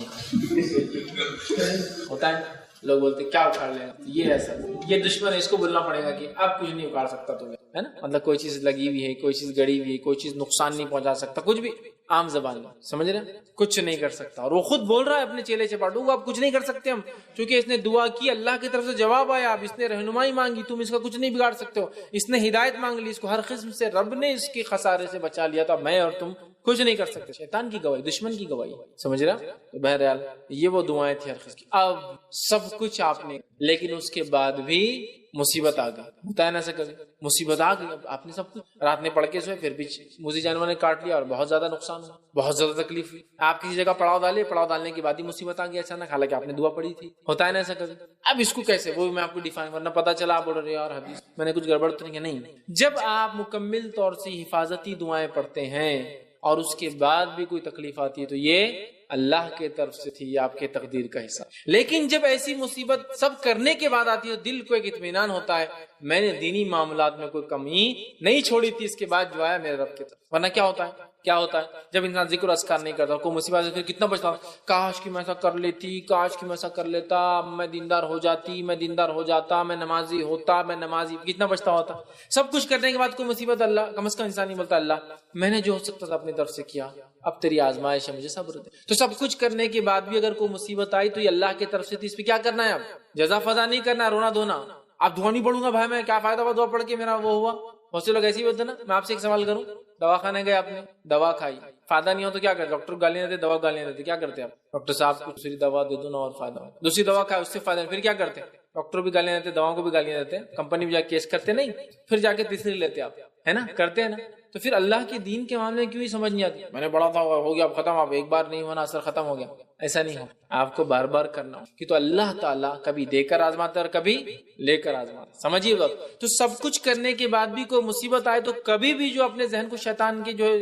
ہوتا ہے, لوگ بولتے کیا اکھاڑ لیں گا, یہ ایسا, یہ دشمن ہے, اس کو بولنا پڑے گا کہ اب کچھ نہیں اکھاڑ سکتا تمہیں, ہے نا. مطلب کوئی چیز لگی ہوئی ہے, کوئی چیز گڑی ہوئی ہے, کوئی چیز نقصان نہیں پہنچا سکتا, کچھ بھی عام زبان میں سمجھ رہے ہیں, کچھ نہیں کر سکتا. اور وہ خود بول رہا ہے اپنے چیلے چپاٹوں کو اب کچھ نہیں کر سکتے ہم, کیونکہ اس نے دعا کی, اللہ کی طرف سے جواب آیا, اب اس نے رہنمائی مانگی, تم اس کا کچھ نہیں بگاڑ سکتے ہو. اس نے ہدایت مانگ لی, اس کو ہر قسم سے رب نے اس کے خسارے سے بچا لیا, تو اب میں اور تم کچھ نہیں کر سکتے. شیطان کی گواہی, دشمن کی گواہی, سمجھ رہا. تو بہرحال یہ وہ دعائیں تھی ہر قسم کی. اب سب کچھ آپ نے, لیکن اس کے بعد بھی مصیبت آ گئی. ہوتا ہے نا ایسا, کبھی مصیبت آ گئی, آپ نے سب کچھ رات میں پڑھ کے سوئے, پھر بھی موذی جانور نے کاٹ لیا اور بہت زیادہ نقصان ہوا, بہت زیادہ تکلیف ہوئی. آپ کسی جگہ پڑاؤ ڈالے, پڑاؤ ڈالنے کے بعد ہی مصیبت آ گئی اچانک, حالانکہ آپ نے دعا پڑھی تھی. ہوتا ہے نا ایسا کبھی. اب اس کو کیسے, وہ میں آپ کو ڈیفائن کرنا, پتا چلا آپ بول رہے یار حدیث میں نے کچھ گڑبڑ تو نہیں. جب آپ مکمل طور سے حفاظتی دعائیں پڑھتے ہیں اور اس کے بعد بھی کوئی تکلیف آتی ہے تو یہ اللہ کے طرف سے تھی, آپ کے تقدیر کا حصہ. لیکن جب ایسی مصیبت سب کرنے کے بعد آتی ہے دل کو ایک اطمینان ہوتا ہے, میں نے دینی معاملات میں کوئی کمی نہیں چھوڑی تھی, اس کے بعد جو آیا میرے رب کے طرف. ورنہ کیا ہوتا ہے جب انسان ذکر اذکار نہیں کرتا, کوئی مصیبت سے کتنا بچتا, کاش کہ میں ایسا کر لیتی, کاش کہ میں ایسا کر لیتا, میں دیندار ہو جاتی, میں دیندار ہو جاتا, میں نمازی ہوتا, میں نمازی, کتنا بچتا ہوتا. سب کچھ کرنے کے بعد کوئی مصیبت, اللہ کم از کم انسان نہیں بولتا اللہ میں نے جو ہو سکتا تھا اپنی طرف سے کیا, اب تیری آزمائش ہے, مجھے صبر دے. تو سب کچھ کرنے کے بعد بھی اگر کوئی مصیبت آئی تو یہ اللہ کی طرف سے تھی, اس پہ کیا کرنا ہے, اب جزا فضا نہیں کرنا, رونا دھونا. اب دعا نہیں پڑھوں گا بھائی, میں کیا فائدہ ہوا دعا پڑھ کے میرا وہ ہوا. بہت سے لوگ ایسے ہی ہوتے نا. میں آپ سے ایک سوال کروں, دوا خانے گئے, آپ نے دوا کھائی, فائدہ نہیں ہو تو کیا کرتے, ڈاکٹر گالیاں دیتے, دوا گالیاں دیتے, کیا کرتے آپ, ڈاکٹر صاحب کو دوسری دوا دے دو نا اور فائدہ ہو. دوسری دوا کھائے, اس سے فائدہ, پھر کیا کرتے, ڈاکٹر بھی گالیاں دیتے, دواؤں کو بھی گالیاں دیتے, کمپنی بھی جا کے کیس کرتے نہیں, پھر جا کے تیسری لیتے آپ, ہے نا, کرتے ہیں نا. تو پھر اللہ کے دین کے معاملے میں کیوں ہی سمجھ نہیں آتی, میں نے پڑھا تھا ہو گیا اب ختم, اب ایک بار نہیں ہونا اثر ختم ہو گیا. ایسا نہیں ہو, آپ کو بار بار کرنا ہو, کہ تو اللہ تعالیٰ کبھی دے کر آزماتا ہے اور کبھی لے کر آزماتا. سمجھیے بات. تو سب کچھ کرنے کے بعد بھی کوئی مصیبت آئے تو کبھی بھی جو اپنے ذہن کو شیطان کے جو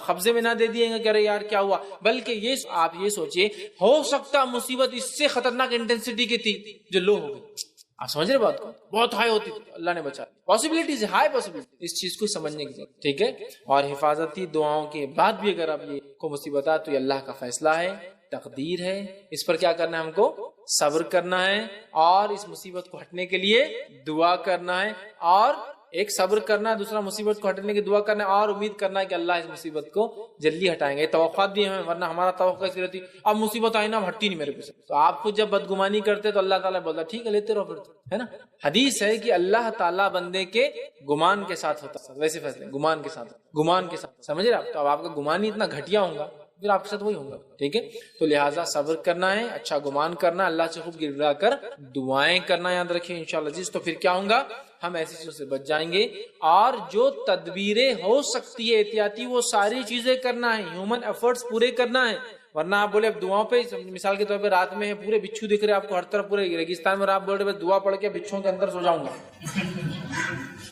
قبضے میں نہ دے دیے گا کہ ارے یار کیا ہوا, بلکہ یہ آپ یہ سوچئے ہو سکتا مصیبت اس سے خطرناک انٹینسٹی کی تھی جو لو ہو گئی. آپ سمجھ رہے بات کو, بہت ہائی ہوتی تھی, اللہ نے بچا. پاسبلٹیز ہائی پاسبلٹی, اس چیز کو سمجھنے کی ضرورت. ٹھیک ہے, اور حفاظتی دعاؤں کے بعد بھی اگر اب یہ کو مصیبت آئے تو یہ اللہ کا فیصلہ ہے, تقدیر ہے, اس پر کیا کرنا ہے, ہم کو صبر کرنا ہے, اور اس مصیبت کو ہٹنے کے لیے دعا کرنا ہے, اور ایک صبر کرنا ہے، دوسرا مصیبت کو ہٹنے کی دعا کرنا ہے، اور امید کرنا ہے کہ اللہ اس مصیبت کو جلدی ہٹائیں گے. توقعات بھی ہیں، ورنہ ہمارا توقع ایسی رہتی اب مصیبت آئی نا اب ہٹتی نہیں میرے پیچھے. تو آپ خود جب بدگمانی کرتے تو اللہ تعالیٰ بولتا ٹھیک ہے لیتے رہو پھر، ہے نا. حدیث ہے کہ اللہ تعالیٰ بندے کے گمان کے ساتھ ہوتا ہے، ویسے فیصلے گمان کے ساتھ، گمان کے ساتھ، سمجھ رہے آپ. تو اب آپ کا گمان ہی اتنا گھٹیا ہوگا پھر آپ کے ساتھ وہی ہوگا. ٹھیک ہے، تو لہٰذا صبر کرنا ہے، اچھا گمان کرنا، اللہ سے خوب گڑ گڑا کر دعائیں کرنا، یاد رکھیں انشاءاللہ عزیز. تو پھر کیا ہوگا، ہم ایسی چیزوں سے بچ جائیں گے. اور جو تدبیریں ہو سکتی ہے احتیاطی، وہ ساری چیزیں کرنا ہے، ہیومن ایفرٹس پورے کرنا ہے. ورنہ آپ بولے اب دعاؤں پہ، مثال کے طور پہ رات میں پورے بچھو دکھ رہے آپ کو ہر طرف پورے ریگستان میں، آپ بول رہے بس دعا پڑھ کے بچھوں کے اندر سو جاؤں گا.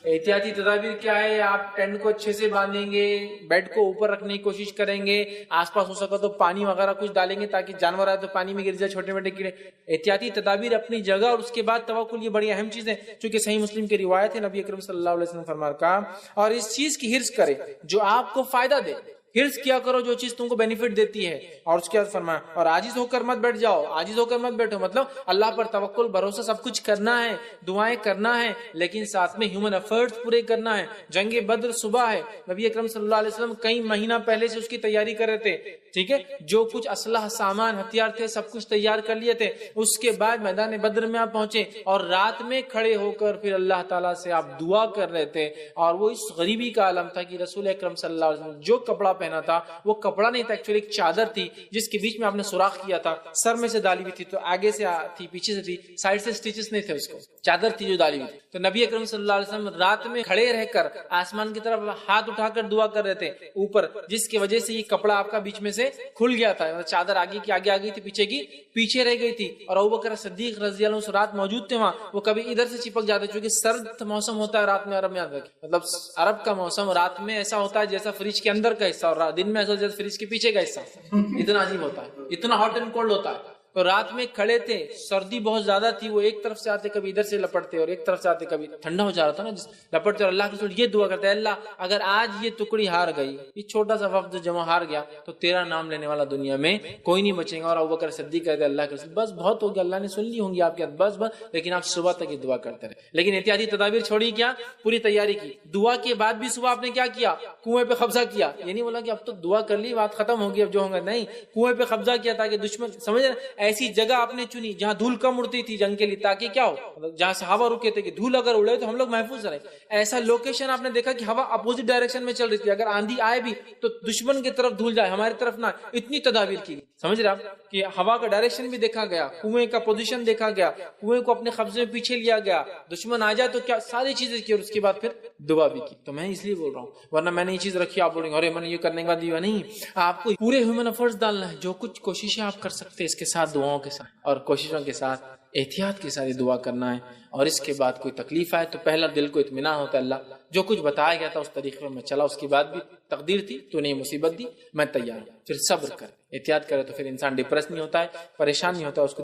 احتیاطی تدابیر کیا ہے، آپ ٹینٹ کو اچھے سے باندھیں گے، بیڈ کو اوپر رکھنے کی کوشش کریں گے، آس پاس ہو سکا تو پانی وغیرہ کچھ ڈالیں گے تاکہ جانور آئے تو پانی میں گر جائے، چھوٹے موٹے کیڑے. احتیاطی تدابیر اپنی جگہ. اور اس کے بعد توکل، یہ بڑی اہم چیز ہے، چونکہ صحیح مسلم کی روایت ہے، نبی اکرم صلی اللہ علیہ وسلم فرمان کا، اور اس چیز کی حرص کرے جو آپ کو فائدہ دے. حرص کیا کرو جو چیز تم کو بینیفٹ دیتی ہے. اور اس کے بعد فرمایا اور عاجز ہو کر مت بیٹھ جاؤ. عاجز ہو کر مت بیٹھو مطلب اللہ پر توکل، بھروسہ، سب کچھ کرنا ہے، دعائیں کرنا ہے، لیکن ساتھ میں ہیومن ایفرٹس پورے کرنا ہے. جنگ بدر صبح ہے، نبی اکرم صلی اللہ علیہ وسلم کئی مہینہ پہلے سے اس کی تیاری کر رہے تھے. ٹھیک ہے، جو کچھ اسلحہ سامان ہتھیار تھے سب کچھ تیار کر لیے تھے. اس کے بعد میدان بدر میں آپ پہنچے اور رات میں کھڑے ہو کر پھر اللہ تعالیٰ سے آپ دعا کر رہے تھے. اور وہ اس غریبی کا عالم تھا کہ رسول اکرم صلی اللہ علیہ وسلم جو کپڑا پہنا تھا وہ کپڑا نہیں تھا، ایکچولی ایک چادر تھی جس کے بیچ میں آپ نے سوراخ کیا تھا، سر میں سے ڈالی ہوئی تھی، تو آگے سے تھی پیچھے سے تھی، سائڈ سے سٹیچز نہیں تھے، اس کو چادر تھی جو ڈالی ہوئی تھی. تو نبی اکرم صلی اللہ علیہ وسلم رات میں کھڑے رہ کر آسمان کی طرف ہاتھ اٹھا کر دعا کر رہے تھے اوپر، جس کی وجہ سے یہ کپڑا آپ کا بیچ میں سے کھل گیا تھا. چادر آگے کی آگے آ گئی تھی، پیچھے کی پیچھے رہ گئی تھی. اور ابوبکر صدیق رضی اللہ عنہ اس رات موجود تھے وہاں. وہ کبھی ادھر سے چپک جاتے چونکہ سرد موسم ہوتا ہے رات میں عرب میں، مطلب عرب کا موسم رات میں ایسا ہوتا ہے جیسا فریج کے اندر کا حصہ، اور دن میں ایسا جیسا فریج کے پیچھے کا حصہ. اتنا عجیب ہوتا ہے، اتنا ہاٹ اینڈ کولڈ ہوتا ہے. تو رات میں کھڑے تھے، سردی بہت زیادہ تھی، وہ ایک طرف سے آتے کبھی ادھر سے لپٹتے اور ایک طرف سے آتے کبھی ٹھنڈا ہو جا رہا تھا نا جس لپٹتے. اور اللہ کے رسول یہ دعا کرتے ہیں اللہ اگر آج یہ ٹکڑی ہار گئی، یہ چھوٹا سا وفد جمع ہار گیا، تو تیرا نام لینے والا دنیا میں کوئی نہیں بچے گا. اور ابوبکر صدیق کہتے ہیں اللہ کے رسول بس بہت ہو گیا، اللہ نے سن لی ہوں گی آپ کی بس بس، لیکن آپ صبح تک یہ دعا کرتے رہے. لیکن احتیاطی تدابیر چھوڑی، کیا پوری تیاری کی. دعا کے بعد بھی صبح آپ نے کیا کیا، کنویں پہ قبضہ کیا. یہ نہیں بولا کہ اب تو دعا کر لی بات ختم ہوگی اب جو ہوگا، نہیں، کنویں پہ قبضہ کیا تاکہ دشمن سمجھ ایسی جگہ آپ نے چنی جہاں دھول کم اڑتی تھی جنگ کے لیے، تاکہ کیا ہو جہاں سے ہوا رکے تھے کہ دھول اگر اڑے تو ہم لوگ محفوظ رہے. ایسا لوکیشن آپ نے دیکھا کہ ہوا اپوزٹ ڈائریکشن میں چل رہی تھی، اگر آندھی آئے بھی تو دشمن کی طرف دھول جائے، ہماری طرف نہ. اتنی تدابیر کی، سمجھ رہے آپ کہ ہوا کا ڈائریکشن بھی دیکھا گیا، کنویں کا پوزیشن دیکھا گیا، کنویں کو اپنے قبضے میں پیچھے لیا گیا، دشمن آ جائے تو کیا، ساری چیزیں کی. اور اس کے بعد پھر دعا بھی کی. تو میں اس لیے بول رہا ہوں، ورنہ میں نے یہ چیز رکھی آپ بولیں گے ارے میں نے یہ کرنے کے بعد دیا نہیں. آپ کو پورے ہیومن ایفرٹس ڈالنا ہے، جو کچھ کوششیں آپ کر سکتے ہیں اس کے ساتھ، دعاؤں کے ساتھ اور کوششوں کے ساتھ احتیاط کے ساتھ دعا کرنا ہے. اور اس کے بعد کوئی تکلیف آئے تو پہلا دل کو اطمینان ہوتا ہے اللہ جو کچھ بتایا گیا تھا اس طریقے میں چلا، اس کے بعد بھی تقدیر تھی تو نہیں مصیبت دی، میں تیار ہوں. پھر صبر کر، احتیاط کرے تو پھر انسان ڈپریس نہیں ہوتا ہے، پریشان نہیں ہوتا، اس کو